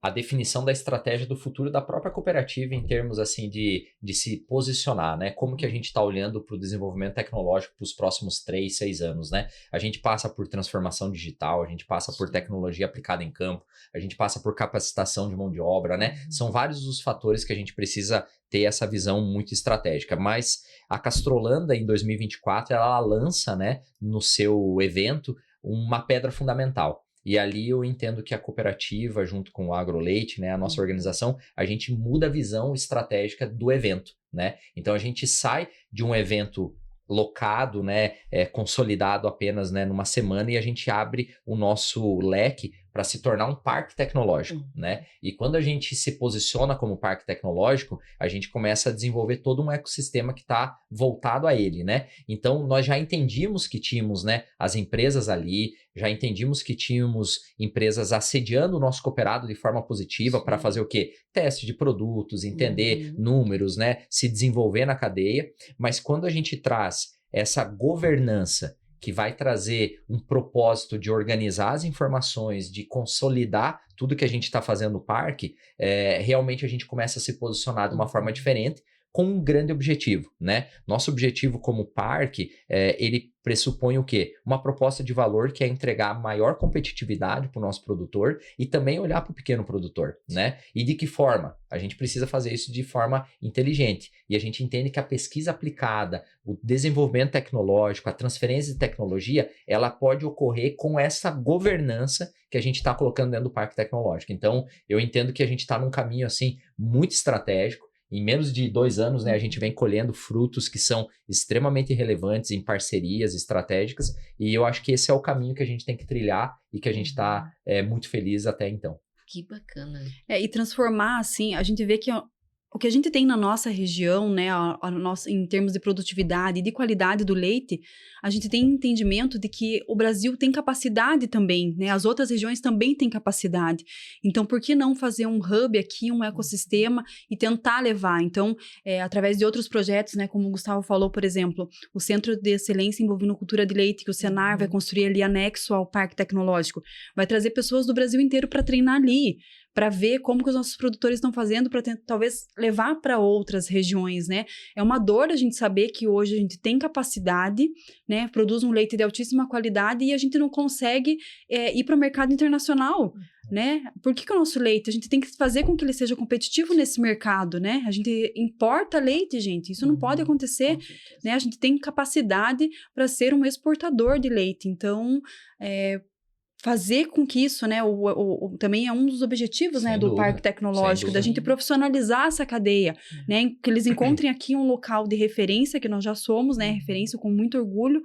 a definição da estratégia do futuro da própria cooperativa em termos assim de se posicionar, né? Como que a gente está olhando para o desenvolvimento tecnológico para os próximos 3, 6 anos, né? A gente passa por transformação digital, a gente passa por tecnologia aplicada em campo, a gente passa por capacitação de mão de obra, né? São vários os fatores que a gente precisa ter essa visão muito estratégica, mas a Castrolanda em 2024, ela lança, né, no seu evento, uma pedra fundamental. E ali eu entendo que a cooperativa, junto com o AgroLeite, né, a nossa organização, a gente muda a visão estratégica do evento, né? Então a gente sai de um evento locado, né, consolidado apenas, né, numa semana e a gente abre o nosso leque para se tornar um parque tecnológico, né? E quando a gente se posiciona como parque tecnológico, a gente começa a desenvolver todo um ecossistema que está voltado a ele, né? Então, nós já entendíamos que tínhamos, né, as empresas ali, já entendíamos que tínhamos empresas assediando o nosso cooperado de forma positiva para fazer o quê? Teste de produtos, entender números, né? Se desenvolver na cadeia. Mas quando a gente traz essa governança que vai trazer um propósito de organizar as informações, de consolidar tudo que a gente está fazendo no parque, realmente a gente começa a se posicionar de uma forma diferente, com um grande objetivo, né? Nosso objetivo como parque, ele pressupõe o quê? Uma proposta de valor que é entregar maior competitividade para o nosso produtor e também olhar para o pequeno produtor, né? E de que forma? A gente precisa fazer isso de forma inteligente. E a gente entende que a pesquisa aplicada, o desenvolvimento tecnológico, a transferência de tecnologia, ela pode ocorrer com essa governança que a gente está colocando dentro do parque tecnológico. Então, eu entendo que a gente está num caminho, assim, muito estratégico. Em menos de 2 anos, né, a gente vem colhendo frutos que são extremamente relevantes em parcerias estratégicas e eu acho que esse é o caminho que a gente tem que trilhar e que a gente está muito feliz até então. Que bacana. E transformar, assim, a gente vê que o que a gente tem na nossa região, né, em termos de produtividade e de qualidade do leite, a gente tem entendimento de que o Brasil tem capacidade também, né, as outras regiões também têm capacidade. Então, por que não fazer um hub aqui, um ecossistema e tentar levar? Então, através de outros projetos, né, como o Gustavo falou, por exemplo, o Centro de Excelência em Bovinocultura de Leite, que o Senar vai construir ali anexo ao Parque Tecnológico, vai trazer pessoas do Brasil inteiro para treinar ali, para ver como que os nossos produtores estão fazendo para talvez levar para outras regiões, né? É uma dor a gente saber que hoje a gente tem capacidade, né? Produz um leite de altíssima qualidade e a gente não consegue ir para o mercado internacional, né? Por que o nosso leite? A gente tem que fazer com que ele seja competitivo nesse mercado, né? A gente importa leite, gente. Isso não pode acontecer, né? A gente tem capacidade para ser um exportador de leite. Então, fazer com que isso, né, também é um dos objetivos, né, Sem do dúvida, parque tecnológico, sem da dúvida. gente profissionalizar essa cadeia, né, que eles encontrem aqui um local de referência, que nós já somos, né, referência com muito orgulho,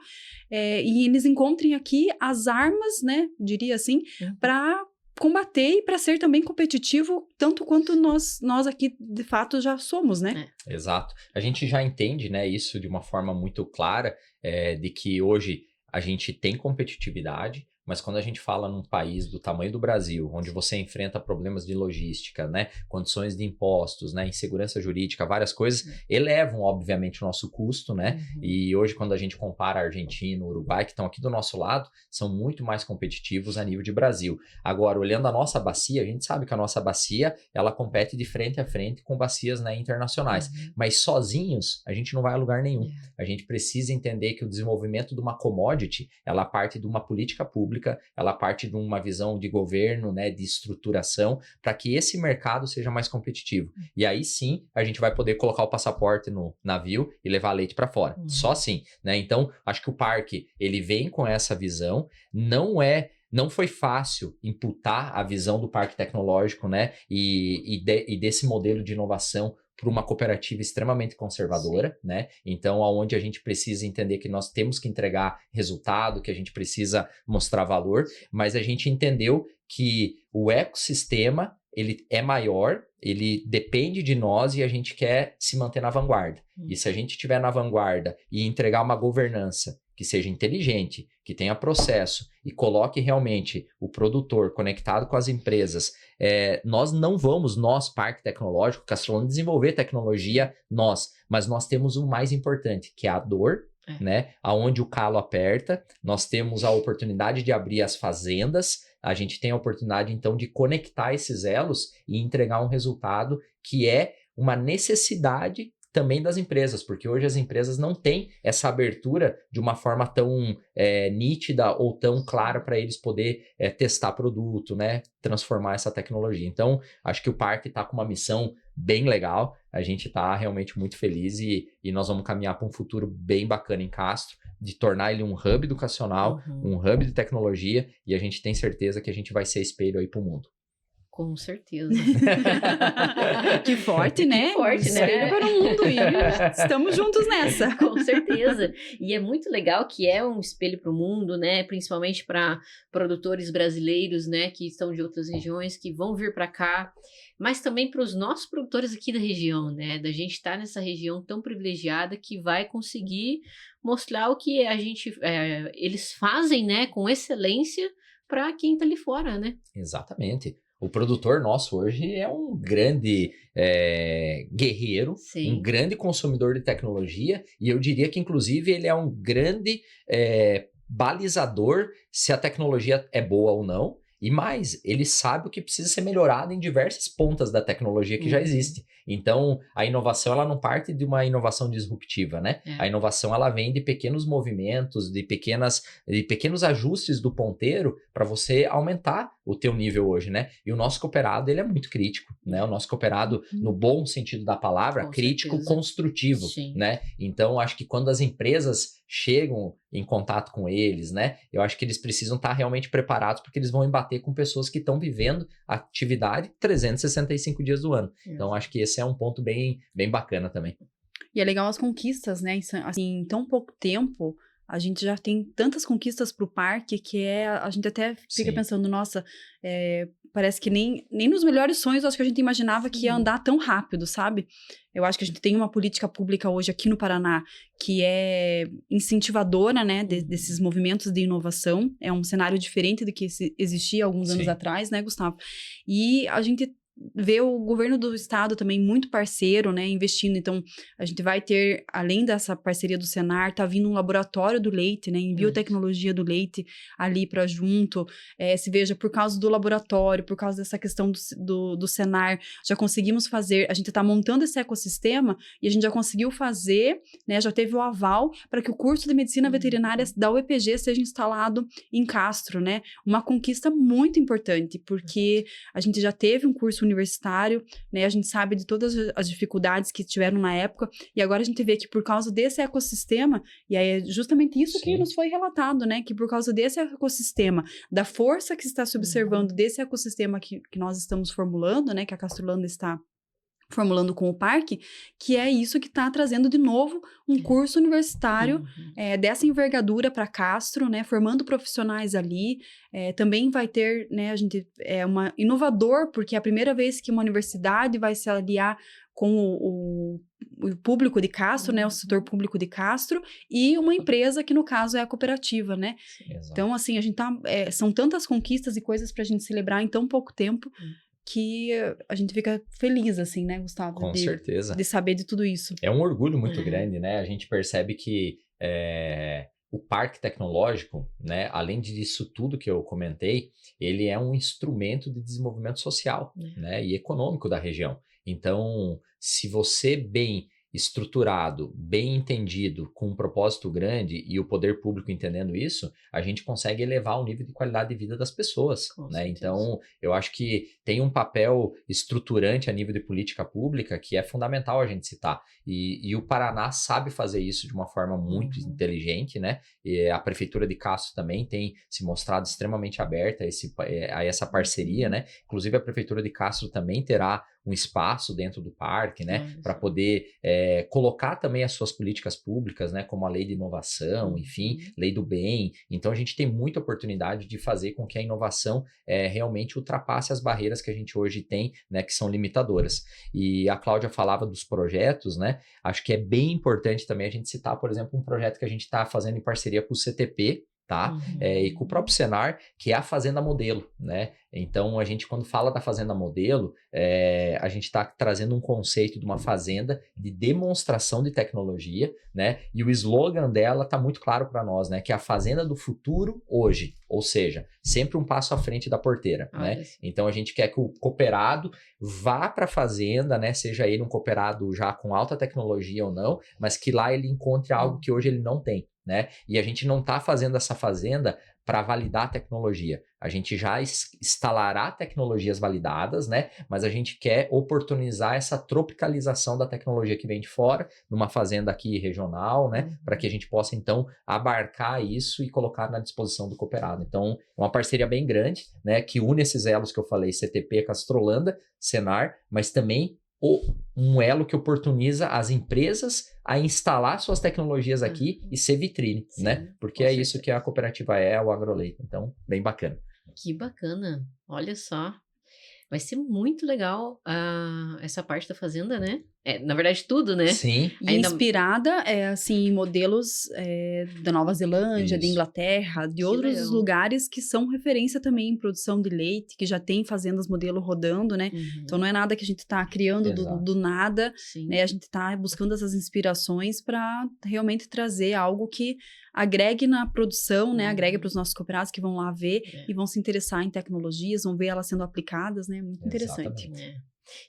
e eles encontrem aqui as armas, né, diria assim, para combater e para ser também competitivo, tanto quanto nós aqui, de fato, já somos, né? Exato. A gente já entende, né, isso de uma forma muito clara, de que hoje a gente tem competitividade, mas quando a gente fala num país do tamanho do Brasil, onde você enfrenta problemas de logística, né, Condições de impostos, né, insegurança jurídica, várias coisas, elevam, obviamente, o nosso custo, né? E hoje, quando a gente compara a Argentina, o Uruguai, que estão aqui do nosso lado, são muito mais competitivos a nível de Brasil. Agora, olhando a nossa bacia, a gente sabe que a nossa bacia, ela compete de frente a frente com bacias, né, internacionais. Mas sozinhos, a gente não vai a lugar nenhum. A gente precisa entender que o desenvolvimento de uma commodity, ela parte de uma política pública, ela parte de uma visão de governo, né, de estruturação, para que esse mercado seja mais competitivo. E aí sim, a gente vai poder colocar o passaporte no navio e levar leite para fora. Só assim, né? Então, acho que o parque, ele vem com essa visão, não foi fácil imputar a visão do parque tecnológico, né, e desse modelo de inovação para uma cooperativa extremamente conservadora, né? Então, aonde a gente precisa entender que nós temos que entregar resultado, que a gente precisa mostrar valor, mas a gente entendeu que o ecossistema, ele é maior, ele depende de nós e a gente quer se manter na vanguarda. E se a gente estiver na vanguarda e entregar uma governança que seja inteligente, que tenha processo e coloque realmente o produtor conectado com as empresas, nós não vamos, Parque Tecnológico, Castellana, desenvolver tecnologia, mas nós temos o mais importante, que é a dor, né? Aonde o calo aperta, nós temos a oportunidade de abrir as fazendas, a gente tem a oportunidade, então, de conectar esses elos e entregar um resultado que é uma necessidade também das empresas, porque hoje as empresas não têm essa abertura de uma forma tão nítida ou tão clara para eles poder testar produto, né? Transformar essa tecnologia. Então, acho que o parque está com uma missão bem legal, a gente está realmente muito feliz e nós vamos caminhar para um futuro bem bacana em Castro, de tornar ele um hub educacional, um hub de tecnologia, e a gente tem certeza que a gente vai ser espelho aí para o mundo. Com certeza. Que forte, né? Que forte, né? Espelho para o mundo e estamos juntos nessa. Com certeza. E é muito legal que é um espelho para o mundo, né? Principalmente para produtores brasileiros, né? Que estão de outras regiões, que vão vir para cá. Mas também para os nossos produtores aqui da região, né? Da gente estar nessa região tão privilegiada que vai conseguir mostrar o que a gente, eles fazem, né? Com excelência para quem está ali fora, né? Exatamente. O produtor nosso hoje é um grande guerreiro, um grande consumidor de tecnologia, e eu diria que, inclusive, ele é um grande balizador se a tecnologia é boa ou não, e mais, ele sabe o que precisa ser melhorado em diversas pontas da tecnologia que já existe. Então, a inovação, ela não parte de uma inovação disruptiva, né? A inovação, ela vem de pequenos movimentos, de pequenos ajustes do ponteiro para você aumentar o teu nível hoje, né? E o nosso cooperado, ele é muito crítico, né? O nosso cooperado, no bom sentido da palavra, Com crítico, certeza. construtivo, né? Então, acho que quando as empresas chegam em contato com eles, né? Eu acho que eles precisam estar realmente preparados, porque eles vão embater com pessoas que estão vivendo a atividade 365 dias do ano. Então, acho que esse é um ponto bem, bem bacana também. E é legal as conquistas, né? Assim, em tão pouco tempo, a gente já tem tantas conquistas para o parque que a gente até fica pensando, nossa, parece que nem nos melhores sonhos eu acho que a gente imaginava que ia andar tão rápido, sabe? Eu acho que a gente tem uma política pública hoje aqui no Paraná que é incentivadora, né, desses movimentos de inovação. É um cenário diferente do que existia alguns anos atrás, né, Gustavo? E a gente vê o governo do estado também muito parceiro, né, investindo. Então, a gente vai ter, além dessa parceria do Senar, tá vindo um laboratório do leite, né, em biotecnologia do leite ali para junto. Se veja, por causa do laboratório, por causa dessa questão do Senar, já conseguimos fazer, a gente tá montando esse ecossistema e a gente já conseguiu fazer, né, já teve o aval para que o curso de medicina veterinária da UEPG seja instalado em Castro, né, uma conquista muito importante, porque a gente já teve um curso universitário, né? A gente sabe de todas as dificuldades que tiveram na época, e agora a gente vê que por causa desse ecossistema, e aí é justamente isso que nos foi relatado, né? Que por causa desse ecossistema, da força que está se observando desse ecossistema que nós estamos formulando, né? Que a Castrolanda está formulando com o parque, que é isso que está trazendo de novo um curso universitário dessa envergadura para Castro, né, formando profissionais ali. Também vai ter, né, a gente uma inovador, porque é a primeira vez que uma universidade vai se aliar com o público de Castro, né, o setor público de Castro, e uma empresa que no caso é a cooperativa, né? Então, assim, a gente são tantas conquistas e coisas para a gente celebrar em tão pouco tempo, que a gente fica feliz, assim, né, Gustavo? Com certeza. De saber de tudo isso. É um orgulho muito grande, né? A gente percebe que o parque tecnológico, né, além disso tudo que eu comentei, ele é um instrumento de desenvolvimento social, né, e econômico da região. Então, se você bem estruturado, bem entendido, com um propósito grande e o poder público entendendo isso, a gente consegue elevar o nível de qualidade de vida das pessoas, né? Então, eu acho que tem um papel estruturante a nível de política pública que é fundamental a gente citar. E o Paraná sabe fazer isso de uma forma muito inteligente, né? E a Prefeitura de Castro também tem se mostrado extremamente aberta a essa parceria, né? Inclusive, a Prefeitura de Castro também terá um espaço dentro do parque, né, para poder colocar também as suas políticas públicas, né, como a lei de inovação, enfim, lei do bem. Então, a gente tem muita oportunidade de fazer com que a inovação realmente ultrapasse as barreiras que a gente hoje tem, né, que são limitadoras. E a Cláudia falava dos projetos, né, acho que é bem importante também a gente citar, por exemplo, um projeto que a gente está fazendo em parceria com o CTP, tá? E com o próprio Senar, que é a Fazenda Modelo, né? Então, a gente, quando fala da Fazenda Modelo, a gente está trazendo um conceito de uma fazenda de demonstração de tecnologia, né? E o slogan dela está muito claro para nós, né? Que é a fazenda do futuro hoje, ou seja, sempre um passo à frente da porteira, né? Então, a gente quer que o cooperado vá para a fazenda, né? Seja ele um cooperado já com alta tecnologia ou não, mas que lá ele encontre algo que hoje ele não tem, né? E a gente não está fazendo essa fazenda para validar a tecnologia. A gente já instalará tecnologias validadas, né? Mas a gente quer oportunizar essa tropicalização da tecnologia que vem de fora, numa fazenda aqui regional, né? Para que a gente possa, então, abarcar isso e colocar na disposição do cooperado. Então, é uma parceria bem grande, né? Que une esses elos que eu falei, CTP, Castrolanda, Senar, mas também um elo que oportuniza as empresas a instalar suas tecnologias aqui e ser vitrine, né? Porque é isso que a cooperativa o AgroLeite. Então, bem bacana. Que bacana. Olha só. Vai ser muito legal essa parte da fazenda, né? Na verdade, tudo, né? Sim. E inspirada, assim, em modelos da Nova Zelândia, de Inglaterra, de outros lugares que são referência também em produção de leite, que já tem fazendas modelo rodando, né? Então, não é nada que a gente está criando do nada, né? A gente está buscando essas inspirações para realmente trazer algo que agregue na produção, né? Agregue para os nossos cooperados que vão lá ver e vão se interessar em tecnologias, vão ver elas sendo aplicadas, né? Muito interessante.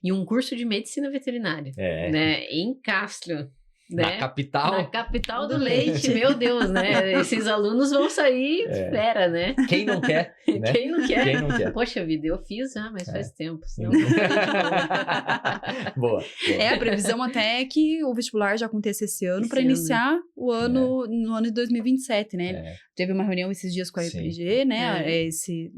E um curso de medicina veterinária, né? Em Castro. Né? Na capital? Na capital do leite, meu Deus, né? Esses alunos vão sair fera, né? Quem não quer, né? Quem não quer? Quem não quer? Poxa vida, eu fiz já, mas faz tempo. Senão... Boa. A previsão até é que o vestibular já aconteça esse ano para iniciar o ano no ano de 2027, né? Teve uma reunião esses dias com a EPG, né? Esses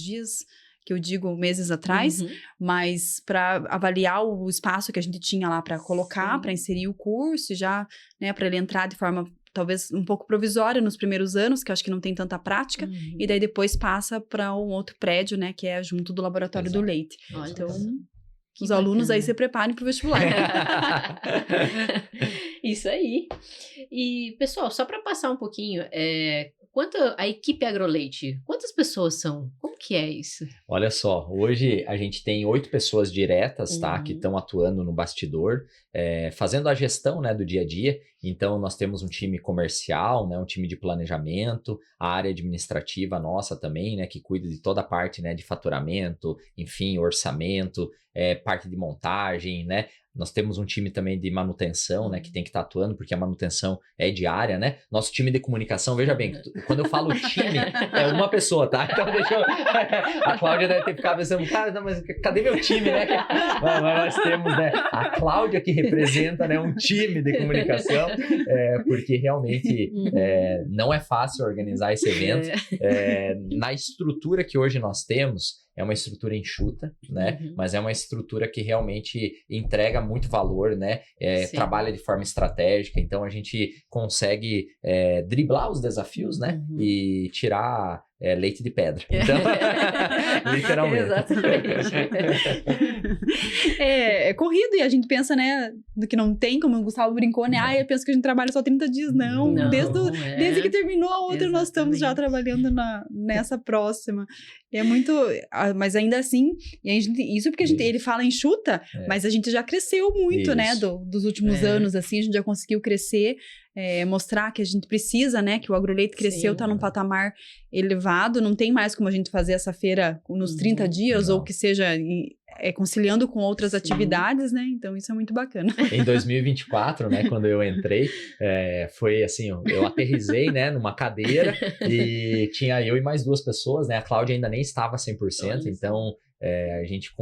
dias... que eu digo meses atrás, mas para avaliar o espaço que a gente tinha lá para colocar, para inserir o curso, já, né, para ele entrar de forma talvez um pouco provisória nos primeiros anos, que eu acho que não tem tanta prática, e daí depois passa para um outro prédio, né, que é junto do laboratório do leite. Então, os alunos aí se preparem para o vestibular. Isso aí. E, pessoal, só para passar um pouquinho, quanto a equipe AgroLeite, quantas pessoas são? Como que é isso? Olha só, hoje a gente tem 8 pessoas diretas, tá? Que estão atuando no bastidor, fazendo a gestão, né, do dia a dia. Então, nós temos um time comercial, né, um time de planejamento, a área administrativa nossa também, né, que cuida de toda a parte, né, de faturamento, enfim, orçamento, parte de montagem, né? Nós temos um time também de manutenção, né, que tem que estar atuando, porque a manutenção é diária, né? Nosso time de comunicação, veja bem, quando eu falo time, é uma pessoa, tá? Então deixa eu A Cláudia deve ter ficado pensando, cara, não, mas cadê meu time, né? Mas nós temos, né, a Cláudia que representa, né, um time de comunicação, porque realmente não é fácil organizar esse evento. Na estrutura que hoje nós temos, é uma estrutura enxuta, né? Mas é uma estrutura que realmente entrega muito valor, né? Trabalha de forma estratégica, então a gente consegue driblar os desafios, né? E tirar leite de pedra. Então, literalmente. Exatamente. É corrido e a gente pensa, né, do que não tem, como o Gustavo brincou, né? Eu penso que a gente trabalha só 30 dias. Não, desde que terminou a outra, nós estamos já trabalhando nessa próxima. É muito... Mas ainda assim, e a gente, isso porque ele fala enxuta, mas a gente já cresceu muito, né, dos últimos anos, assim, a gente já conseguiu crescer, mostrar que a gente precisa, né, que o agroleite cresceu, tá num patamar elevado, não tem mais como a gente fazer essa feira nos 30 dias, ou que seja conciliando com outras atividades, né, então isso é muito bacana. Em 2024, né, quando eu entrei, foi assim, eu aterrisei, né, numa cadeira e tinha eu e mais 2 pessoas, né, a Cláudia ainda nem estava 100%, então... a gente,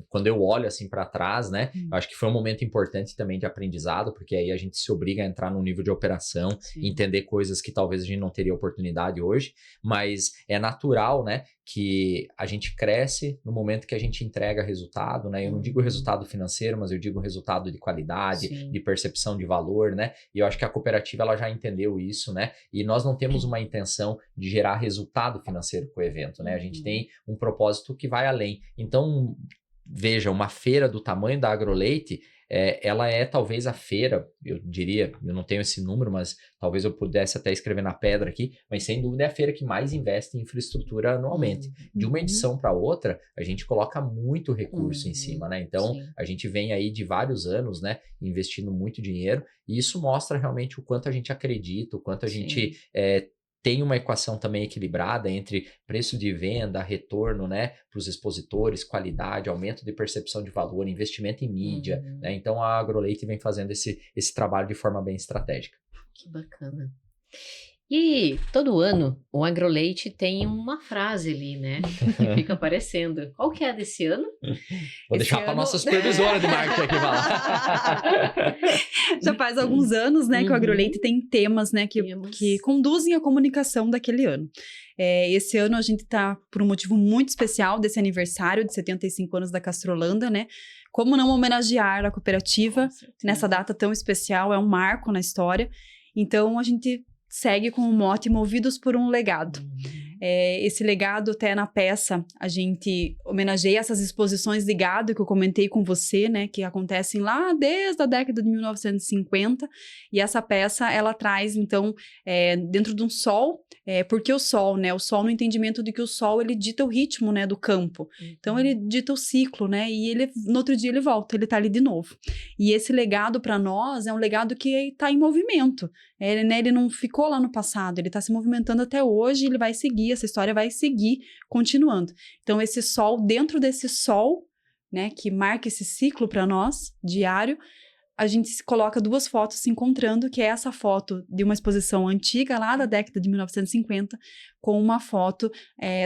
quando eu olho assim para trás, né, eu acho que foi um momento importante também de aprendizado, porque aí a gente se obriga a entrar num nível de operação, entender coisas que talvez a gente não teria oportunidade hoje, mas é natural, né, que a gente cresce no momento que a gente entrega resultado, né, eu não digo resultado financeiro, mas eu digo resultado de qualidade, de percepção de valor, né, e eu acho que a cooperativa ela já entendeu isso, né, e nós não temos uma intenção de gerar resultado financeiro com o evento, né, a gente tem um propósito que vai além. Então, veja, uma feira do tamanho da Agroleite, ela é talvez a feira, eu diria, eu não tenho esse número, mas talvez eu pudesse até escrever na pedra aqui, mas sem dúvida é a feira que mais investe em infraestrutura anualmente. De uma edição para outra, a gente coloca muito recurso em cima, né? Então, a gente vem aí de vários anos, né, investindo muito dinheiro, e isso mostra realmente o quanto a gente acredita, o quanto a gente... tem uma equação também equilibrada entre preço de venda, retorno, né, para os expositores, qualidade, aumento de percepção de valor, investimento em mídia, né? Então a Agroleite vem fazendo esse trabalho de forma bem estratégica. Que bacana. E todo ano o Agroleite tem uma frase ali, né, que fica aparecendo. Qual que é a desse ano? Vou deixar para a nossa supervisora de marketing aqui falar. Já faz alguns anos, né, que o Agroleite tem temas, né, que conduzem a comunicação daquele ano. Esse ano a gente tá por um motivo muito especial desse aniversário de 75 anos da Castrolanda, né? Como não homenagear a cooperativa nessa data tão especial? É um marco na história. Então a gente segue com o mote Movidos por um Legado. Esse legado, até na peça, a gente homenageia essas exposições de gado que eu comentei com você, né, que acontecem lá desde a década de 1950, e essa peça, ela traz, então, dentro de um sol, porque o sol, né, o sol no entendimento de que o sol, ele dita o ritmo, né, do campo, então ele dita o ciclo, né, e ele, no outro dia ele volta, ele tá ali de novo, e esse legado para nós é um legado que tá em movimento, né, ele não ficou lá no passado, ele tá se movimentando até hoje, ele vai seguir, essa história vai seguir continuando. Então, esse sol, dentro desse sol, né, que marca esse ciclo para nós, diário, a gente coloca 2 fotos se encontrando, que é essa foto de uma exposição antiga, lá da década de 1950, com uma foto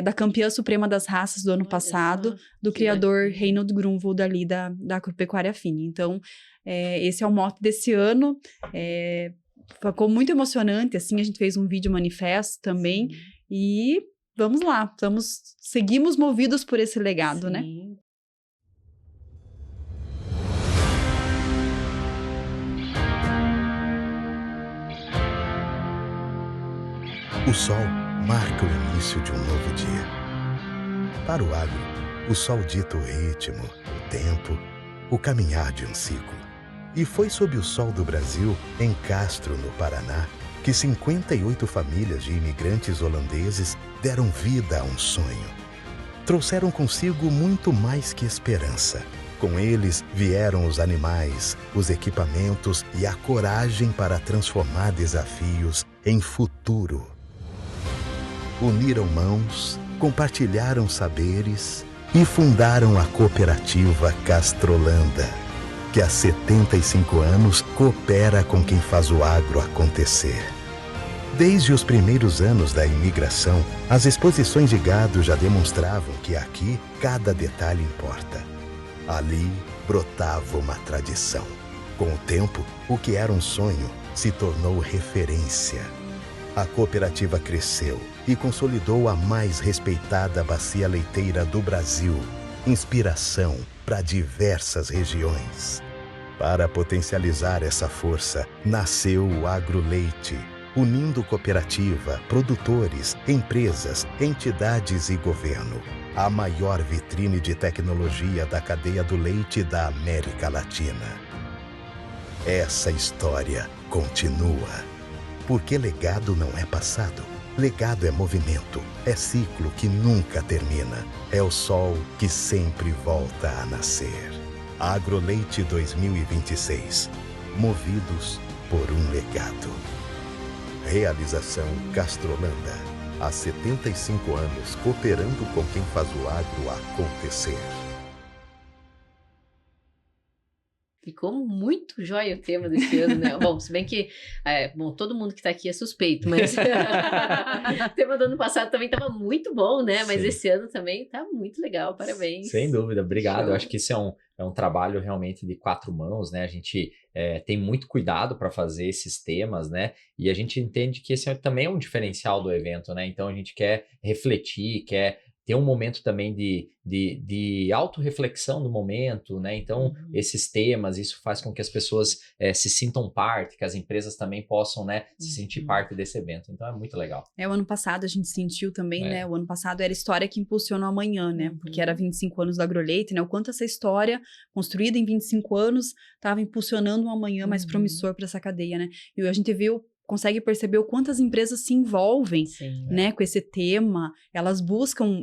da campeã suprema das raças do ano passado, do criador Reinhold Grunwald, ali da Agropecuária Fini. Então, esse é o mote desse ano, ficou muito emocionante, assim, a gente fez um vídeo manifesto também, e vamos lá, seguimos movidos por esse legado, né? O sol marca o início de um novo dia. Para o agro, o sol dita o ritmo, o tempo, o caminhar de um ciclo. E foi sob o sol do Brasil, em Castro, no Paraná, que 58 famílias de imigrantes holandeses deram vida a um sonho. Trouxeram consigo muito mais que esperança. Com eles vieram os animais, os equipamentos e a coragem para transformar desafios em futuro. Uniram mãos, compartilharam saberes e fundaram a cooperativa Castrolanda, que há 75 anos coopera com quem faz o agro acontecer. Desde os primeiros anos da imigração, as exposições de gado já demonstravam que aqui cada detalhe importa. Ali brotava uma tradição. Com o tempo, o que era um sonho se tornou referência. A cooperativa cresceu e consolidou a mais respeitada bacia leiteira do Brasil, inspiração para diversas regiões. Para potencializar essa força, nasceu o AgroLeite, unindo cooperativa, produtores, empresas, entidades e governo. A maior vitrine de tecnologia da cadeia do leite da América Latina. Essa história continua. Porque legado não é passado. Legado é movimento, é ciclo que nunca termina. É o sol que sempre volta a nascer. AgroLeite 2026. Movidos por um legado. Realização Castrolanda. Há 75 anos cooperando com quem faz o agro acontecer. Ficou muito jóia o tema desse ano, né? Bom, se bem que todo mundo que tá aqui é suspeito, mas o tema do ano passado também estava muito bom, né? Mas Sim. esse ano também tá muito legal, parabéns. Sem dúvida, obrigado. Show. Eu acho que isso é um trabalho realmente de 4 mãos, né? A gente tem muito cuidado para fazer esses temas, né? E a gente entende que esse também é um diferencial do evento, né? Então a gente quer refletir, quer ter um momento também de autorreflexão do momento, né? Então, esses temas, isso faz com que as pessoas se sintam parte, que as empresas também possam, né, se sentir parte desse evento. Então, é muito legal. O ano passado a gente sentiu também, né? O ano passado era a história que impulsionou amanhã, né? Porque era 25 anos do AgroLeite, né? O quanto essa história, construída em 25 anos, estava impulsionando um amanhã mais promissor para essa cadeia, né? E a gente consegue perceber o quanto as empresas se envolvem, Sim, né, com esse tema, elas buscam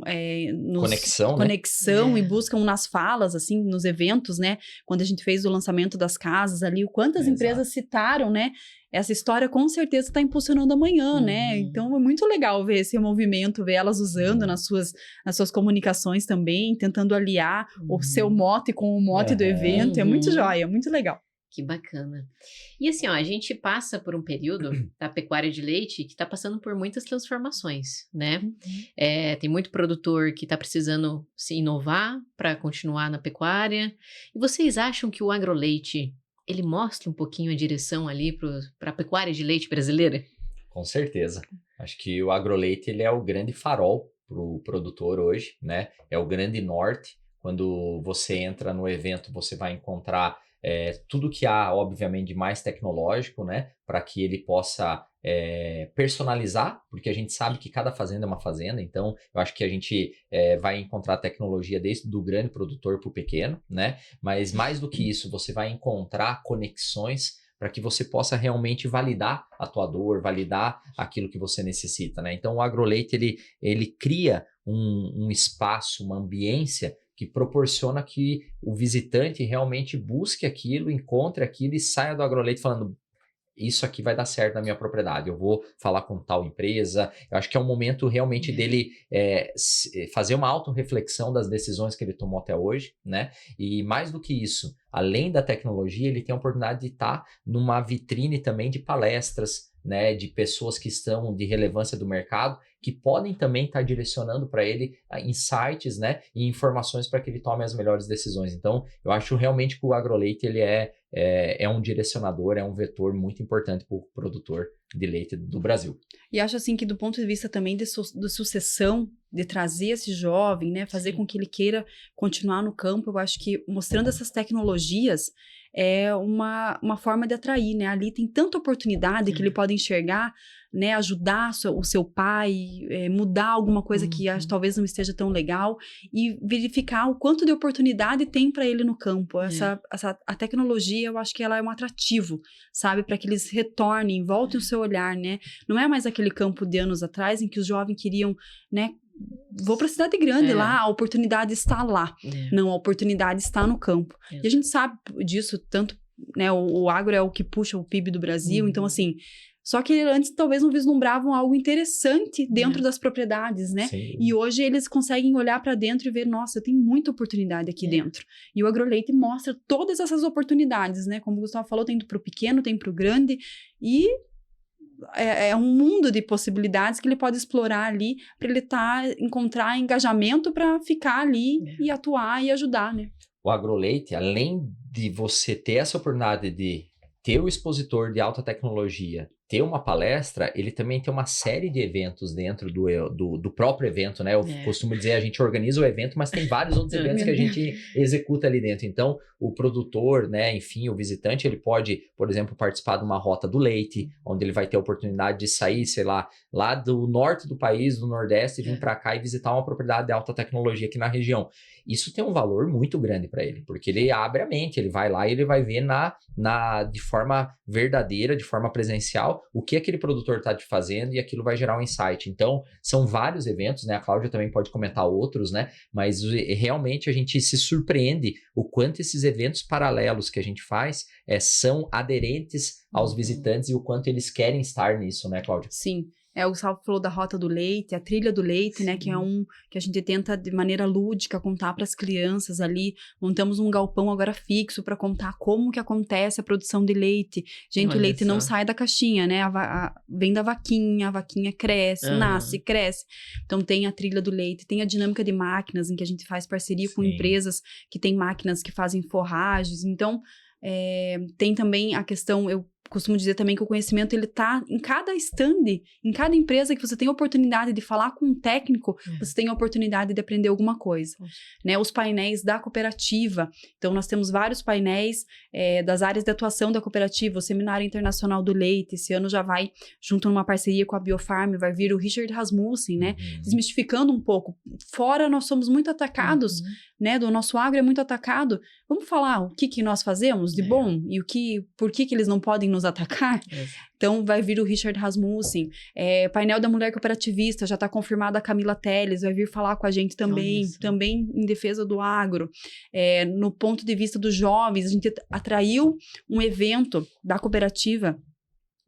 conexão, né? E buscam nas falas, assim, nos eventos, né, quando a gente fez o lançamento das casas ali, o quanto as empresas citaram, né, essa história com certeza está impulsionando amanhã, né, então é muito legal ver esse movimento, ver elas usando nas suas comunicações também, tentando aliar o seu mote com o mote do evento, é muito joia, muito legal. Que bacana. E assim, ó, a gente passa por um período da pecuária de leite que está passando por muitas transformações, né? Tem muito produtor que está precisando se inovar para continuar na pecuária. E vocês acham que o AgroLeite, ele mostra um pouquinho a direção ali para a pecuária de leite brasileira? Com certeza. Acho que o AgroLeite, ele é o grande farol para o produtor hoje, né? É o grande norte. Quando você entra no evento, você vai encontrar tudo que há, obviamente, de mais tecnológico, né? Para que ele possa personalizar, porque a gente sabe que cada fazenda é uma fazenda, então eu acho que a gente vai encontrar tecnologia desde do grande produtor para o pequeno, né? Mas mais do que isso, você vai encontrar conexões para que você possa realmente validar a tua dor, validar aquilo que você necessita, né? Então o AgroLeite, ele cria um espaço, uma ambiência que proporciona que o visitante realmente busque aquilo, encontre aquilo e saia do AgroLeite falando: isso aqui vai dar certo na minha propriedade, eu vou falar com tal empresa. Eu acho que é um momento realmente dele fazer uma autorreflexão das decisões que ele tomou até hoje, né? E mais do que isso, além da tecnologia, ele tem a oportunidade de estar numa vitrine também de palestras, né, de pessoas que estão de relevância do mercado, que podem também estar direcionando para ele insights, né, e informações para que ele tome as melhores decisões. Então, eu acho realmente que o AgroLeite, ele é um direcionador, é um vetor muito importante para o produtor de leite do Brasil. E acho assim que do ponto de vista também de sucessão, de trazer esse jovem, né, fazer com que ele queira continuar no campo, eu acho que mostrando essas tecnologias é uma forma de atrair, né? Ali tem tanta oportunidade que ele pode enxergar, né? Ajudar o seu pai, mudar alguma coisa que talvez não esteja tão legal e verificar o quanto de oportunidade tem para ele no campo. A tecnologia, eu acho que ela é um atrativo, sabe? Para que eles retornem, voltem o seu olhar, né? Não é mais aquele campo de anos atrás em que os jovens queriam, né? Vou para a cidade grande lá, a oportunidade está lá. Não, a oportunidade está no campo. E a gente sabe disso, tanto, né, o agro é o que puxa o PIB do Brasil, então assim, só que antes talvez não vislumbravam algo interessante dentro das propriedades, né? Sim. E hoje eles conseguem olhar para dentro e ver, nossa, tem muita oportunidade aqui dentro. E o AgroLeite mostra todas essas oportunidades, né? Como o Gustavo falou, tem para o pequeno, tem para o grande e é um mundo de possibilidades que ele pode explorar ali para ele encontrar engajamento para ficar ali e atuar e ajudar, né? O AgroLeite, além de você ter essa oportunidade de ter o expositor de alta tecnologia, ter uma palestra, ele também tem uma série de eventos dentro do próprio evento, né? Eu costumo dizer, a gente organiza o evento, mas tem vários outros eventos que a gente executa ali dentro. Então, o produtor, né, enfim, o visitante, ele pode, por exemplo, participar de uma rota do leite, onde ele vai ter a oportunidade de sair, sei lá do norte do país, do nordeste, vir para cá e visitar uma propriedade de alta tecnologia aqui na região. Isso tem um valor muito grande para ele, porque ele abre a mente, ele vai lá e ele vai ver de forma verdadeira, de forma presencial, o que aquele produtor está te fazendo e aquilo vai gerar um insight. Então, são vários eventos, né? A Cláudia também pode comentar outros, né? Mas realmente a gente se surpreende o quanto esses eventos paralelos que a gente faz são aderentes aos visitantes e o quanto eles querem estar nisso, né, Cláudia? Sim. O Gustavo falou da Rota do Leite, a Trilha do Leite, né? Que é que a gente tenta de maneira lúdica contar para as crianças ali. Montamos um galpão agora fixo para contar como que acontece a produção de leite. Gente, olha, o leite não sai da caixinha, né? Vem da vaquinha, a vaquinha cresce, nasce, cresce. Então tem a Trilha do Leite, tem a dinâmica de máquinas, em que a gente faz parceria com empresas que têm máquinas que fazem forragens. Então, tem também a questão, eu costumo dizer também que o conhecimento, ele tá em cada stand, em cada empresa que você tem a oportunidade de falar com um técnico, você tem a oportunidade de aprender alguma coisa, né? Os painéis da cooperativa, então nós temos vários painéis das áreas de atuação da cooperativa, o Seminário Internacional do Leite, esse ano já vai, junto numa parceria com a Biofarm, vai vir o Richard Rasmussen, né? Desmistificando um pouco. Fora, nós somos muito atacados, né? Do nosso agro é muito atacado. Vamos falar o que nós fazemos de bom e por que eles não podem nos atacar? Então, vai vir o Richard Rasmussen, painel da mulher cooperativista, já está confirmada a Camila Teles, vai vir falar com a gente também em defesa do agro. No ponto de vista dos jovens, a gente atraiu um evento da cooperativa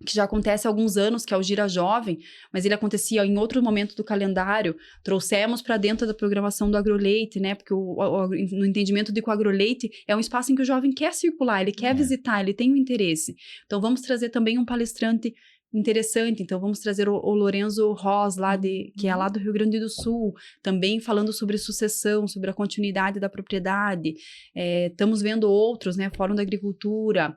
que já acontece há alguns anos, que é o Gira Jovem, mas ele acontecia em outro momento do calendário. Trouxemos para dentro da programação do AgroLeite, né? Porque no entendimento de que o AgroLeite é um espaço em que o jovem quer circular, ele quer visitar, ele tem um interesse. Então, vamos trazer também um palestrante interessante. Então, vamos trazer o Lorenzo Ross, que é lá do Rio Grande do Sul, também falando sobre sucessão, sobre a continuidade da propriedade. Estamos vendo outros, né? Fórum da Agricultura,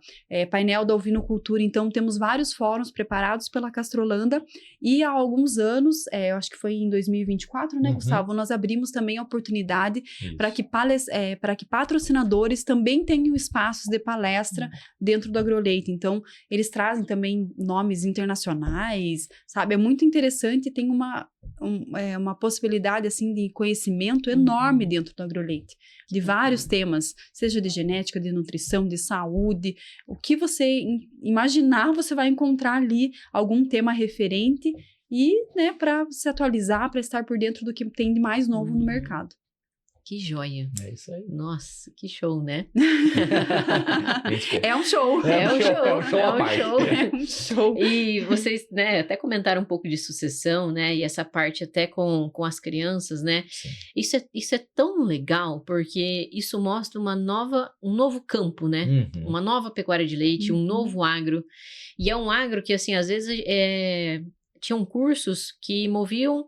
painel da Ovinocultura. Então, temos vários fóruns preparados pela Castrolanda e há alguns anos, eu acho que foi em 2024, né, Gustavo? Nós abrimos também a oportunidade para que patrocinadores também tenham espaços de palestra dentro do AgroLeite. Então, eles trazem também nomes internacionais, sabe? É muito interessante, tem uma possibilidade, assim, de conhecimento enorme dentro do AgroLeite, de vários temas, seja de genética, de nutrição, de saúde, o que você imaginar, você vai encontrar ali algum tema referente e, né, para se atualizar, para estar por dentro do que tem de mais novo no mercado. Que joia. É isso aí. Nossa, que show, né? É um show. É um show. E vocês, né, até comentaram um pouco de sucessão, né? E essa parte até com as crianças, né? Isso é tão legal, porque isso mostra um novo campo, né? Uma nova pecuária de leite, um novo agro. E é um agro que, assim, às vezes tinham cursos que moviam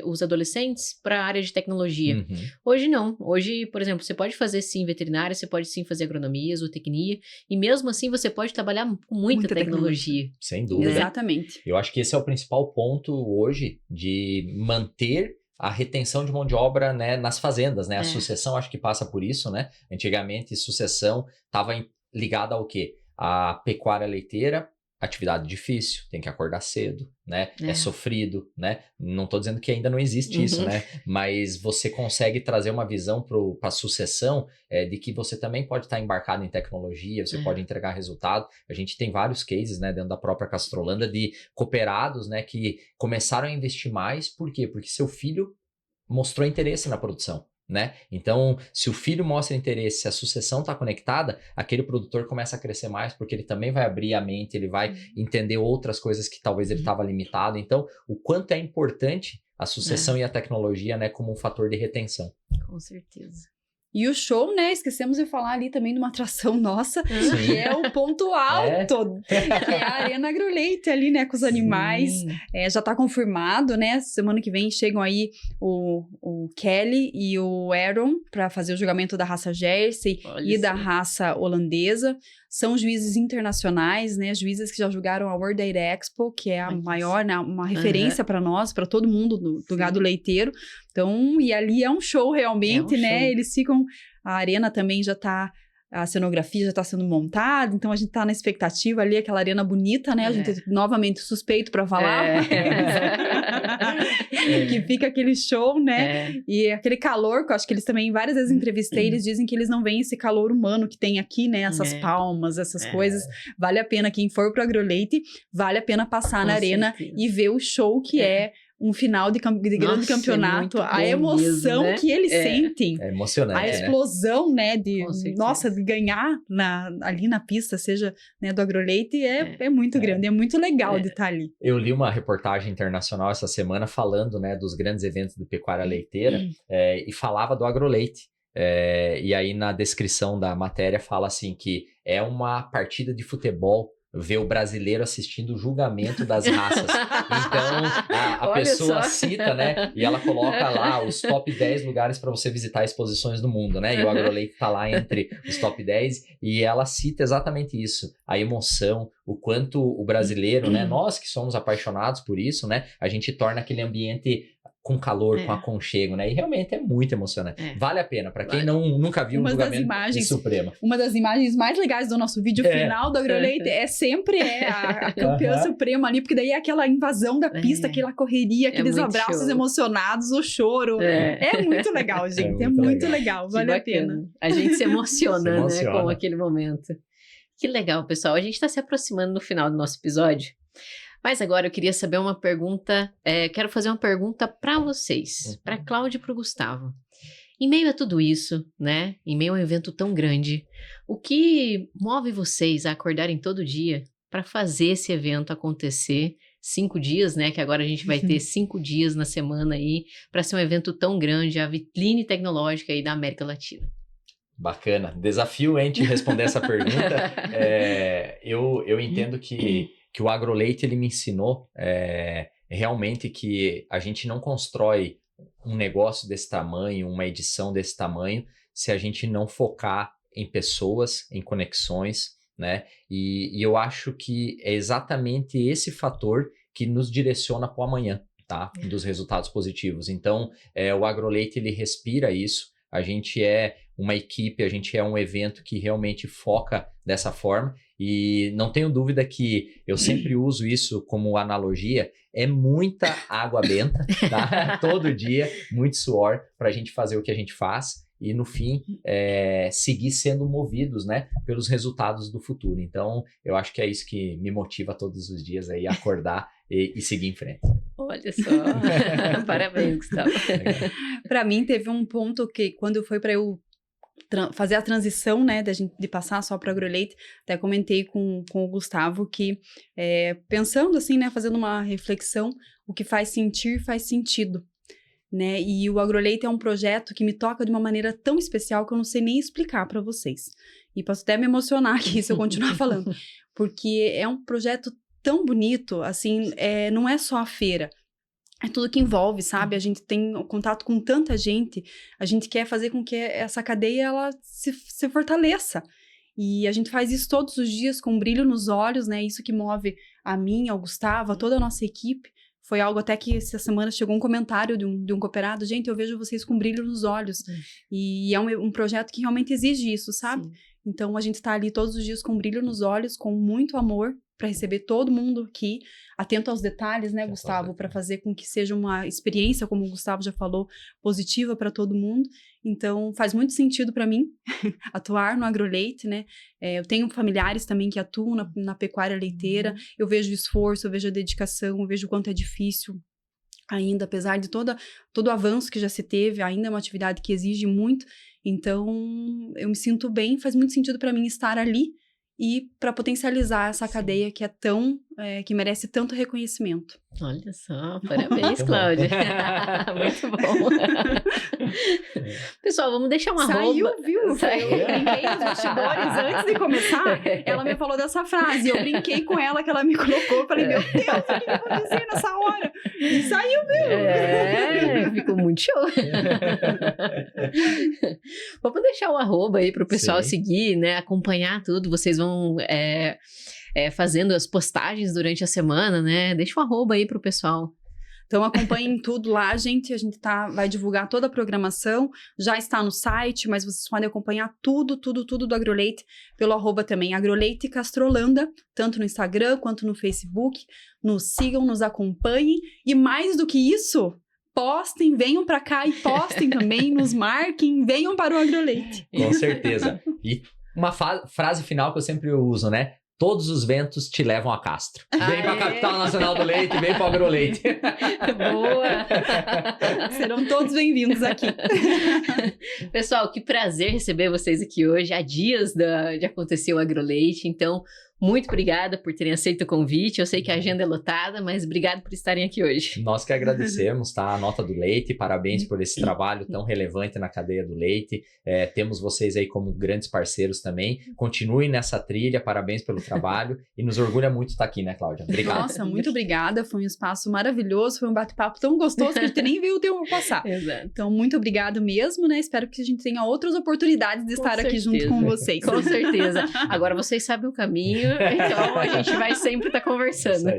os adolescentes para a área de tecnologia. Hoje não. Hoje, por exemplo, você pode fazer sim veterinária, você pode sim fazer agronomia, zootecnia, e mesmo assim você pode trabalhar com muita tecnologia. Sem dúvida. Exatamente. Eu acho que esse é o principal ponto hoje de manter a retenção de mão de obra, né, nas fazendas, né? A sucessão acho que passa por isso, né? Antigamente, sucessão estava ligada ao quê? A pecuária leiteira, atividade difícil, tem que acordar cedo, né? É sofrido, né? Não estou dizendo que ainda não existe isso, né? Mas você consegue trazer uma visão para a sucessão de que você também pode estar embarcado em tecnologia, você pode entregar resultado. A gente tem vários cases, né, dentro da própria Castrolanda de cooperados, né, que começaram a investir mais. Por quê? Porque seu filho mostrou interesse na produção. Né? Então, se o filho mostra interesse, se a sucessão está conectada, aquele produtor começa a crescer mais, porque ele também vai abrir a mente, ele vai entender outras coisas que talvez ele estava limitado. Então, o quanto é importante a sucessão e a tecnologia, né, como um fator de retenção. Com certeza. E o show, né, esquecemos de falar ali também de uma atração nossa, Sim. que é o ponto alto, que é a Arena Agroleite ali, né, com os animais. Já tá confirmado, né, semana que vem chegam aí o Kelly e o Aaron para fazer o julgamento da raça Jersey e da raça holandesa. São juízes internacionais, né, juízes que já julgaram a World Dairy Expo, que é a maior, né, uma referência para nós, para todo mundo do gado leiteiro. Então, e ali é um show realmente, né, show. Eles ficam, a arena também já tá, a cenografia já tá sendo montada, então a gente tá na expectativa ali, aquela arena bonita, né, a gente novamente suspeito para falar, que fica aquele show, né, e aquele calor, que eu acho que eles também, várias vezes entrevistei, eles dizem que eles não veem esse calor humano que tem aqui, né, essas palmas, essas coisas, vale a pena, quem for pro Agroleite, vale a pena passar na arena e ver o show que é um final de grande campeonato, a emoção mesmo, né? Que eles sentem. É emocionante, a explosão, né, de ganhar ali na pista, seja, né, do Agroleite, é muito grande, é muito legal de estar ali. Eu li uma reportagem internacional essa semana falando, né, dos grandes eventos de pecuária leiteira e falava do Agroleite. E aí na descrição da matéria fala assim que é uma partida de futebol ver o brasileiro assistindo o julgamento das raças. Então, a pessoa cita, né? E ela coloca lá os top 10 lugares para você visitar exposições do mundo, né? E o Agroleite tá lá entre os top 10 e ela cita exatamente isso. A emoção, o quanto o brasileiro, né? Nós que somos apaixonados por isso, né? A gente torna aquele ambiente com calor, com aconchego, né? E realmente é muito emocionante. Vale a pena. Para quem nunca viu um julgamento de Suprema. Uma das imagens mais legais do nosso vídeo final do Agroleite sempre a campeã Suprema ali, porque daí é aquela invasão da pista, aquela correria, aqueles abraços emocionados, o choro. É muito legal, gente. É muito legal. Vale a pena. A gente se emociona, né? Com aquele momento. Que legal, pessoal. A gente está se aproximando no final do nosso episódio. Mas agora eu queria saber uma pergunta, quero fazer uma pergunta para vocês, para Cláudia e para o Gustavo. Em meio a tudo isso, né, em meio a um evento tão grande, o que move vocês a acordarem todo dia para fazer esse evento acontecer? 5 dias, né, que agora a gente vai ter 5 dias na semana aí, para ser um evento tão grande, a vitrine tecnológica aí da América Latina. Bacana, desafio a gente responder essa pergunta. Eu entendo que o Agroleite ele me ensinou realmente que a gente não constrói um negócio desse tamanho, uma edição desse tamanho, se a gente não focar em pessoas, em conexões, né? E eu acho que é exatamente esse fator que nos direciona para o amanhã, tá? Dos resultados positivos. Então, o Agroleite ele respira isso. A gente é uma equipe, a gente é um evento que realmente foca dessa forma e não tenho dúvida que eu sempre uso isso como analogia, é muita água benta, tá? Todo dia, muito suor para a gente fazer o que a gente faz e no fim seguir sendo movidos, né, pelos resultados do futuro. Então eu acho que é isso que me motiva todos os dias aí a acordar e seguir em frente. Olha só, parabéns, Gustavo. Para mim teve um ponto que quando foi para eu fazer a transição, né, de passar só para Agroleite, até comentei com o Gustavo que pensando assim, né, fazendo uma reflexão, o que faz sentir faz sentido, né, e o Agroleite é um projeto que me toca de uma maneira tão especial que eu não sei nem explicar para vocês, e posso até me emocionar aqui se eu continuar falando, porque é um projeto tão bonito, assim, não é só a feira, é tudo que envolve, sabe? A gente tem contato com tanta gente, a gente quer fazer com que essa cadeia, ela se fortaleça. E a gente faz isso todos os dias com um brilho nos olhos, né? Isso que move a mim, ao Gustavo, a toda a nossa equipe. Foi algo até que essa semana chegou um comentário de um cooperado. Gente, eu vejo vocês com brilho nos olhos. E é um projeto que realmente exige isso, sabe? Sim. Então, a gente tá ali todos os dias com brilho nos olhos, com muito amor, para receber todo mundo aqui, atento aos detalhes, né, Gustavo, para fazer com que seja uma experiência, como o Gustavo já falou, positiva para todo mundo. Então, faz muito sentido para mim atuar no Agroleite, né? Eu tenho familiares também que atuam na pecuária leiteira, eu vejo o esforço, eu vejo a dedicação, eu vejo o quanto é difícil ainda, apesar de todo o avanço que já se teve, ainda é uma atividade que exige muito. Então, eu me sinto bem, faz muito sentido para mim estar ali, e para potencializar essa cadeia que é tão, que merece tanto reconhecimento. Olha só, parabéns, Cláudia. Muito bom. Pessoal, vamos deixar uma arroba. Viu? Saiu. Eu brinquei nos bastidores antes de começar. Ela me falou dessa frase. Eu brinquei com ela que ela me colocou. Falei, meu Deus, o que eu vou dizer nessa hora? E saiu, viu? Ficou muito show. Vamos deixar o arroba aí pro pessoal seguir, né? Acompanhar tudo. Vocês vão fazendo as postagens durante a semana, né? Deixa o arroba aí pro pessoal. Então acompanhem tudo lá, gente. A gente vai divulgar toda a programação. Já está no site, mas vocês podem acompanhar tudo do AgroLeite pelo arroba também, AgroLeite Castrolanda, tanto no Instagram quanto no Facebook. Nos sigam, nos acompanhem. E mais do que isso, postem, venham para cá e postem também, nos marquem, venham para o AgroLeite. Com certeza. E uma frase final que eu sempre uso, né? Todos os ventos te levam a Castro. Vem para a capital nacional do leite, vem para o AgroLeite. Boa! Serão todos bem-vindos aqui. Pessoal, que prazer receber vocês aqui hoje. Há dias de acontecer o AgroLeite, então muito obrigada por terem aceito o convite. Eu sei que a agenda é lotada, mas obrigado por estarem aqui hoje. Nós que agradecemos, tá? A Nota do Leite, parabéns por esse trabalho tão relevante na cadeia do leite. Temos vocês aí como grandes parceiros também. Continuem nessa trilha, parabéns pelo trabalho e nos orgulha muito estar aqui, né, Cláudia? Obrigado. Nossa, muito obrigada. Foi um espaço maravilhoso, foi um bate-papo tão gostoso que a gente nem viu o tempo passar. Exato. Então, muito obrigado mesmo, né? Espero que a gente tenha outras oportunidades de estar aqui junto com vocês. Com certeza. Agora vocês sabem o caminho, então a gente vai sempre estar conversando.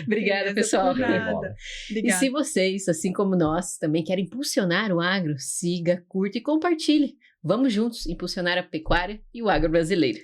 Obrigada, pessoal. Obrigada. E se vocês, assim como nós, também querem impulsionar o agro, siga, curta e compartilhe. Vamos juntos impulsionar a pecuária e o agro brasileiro.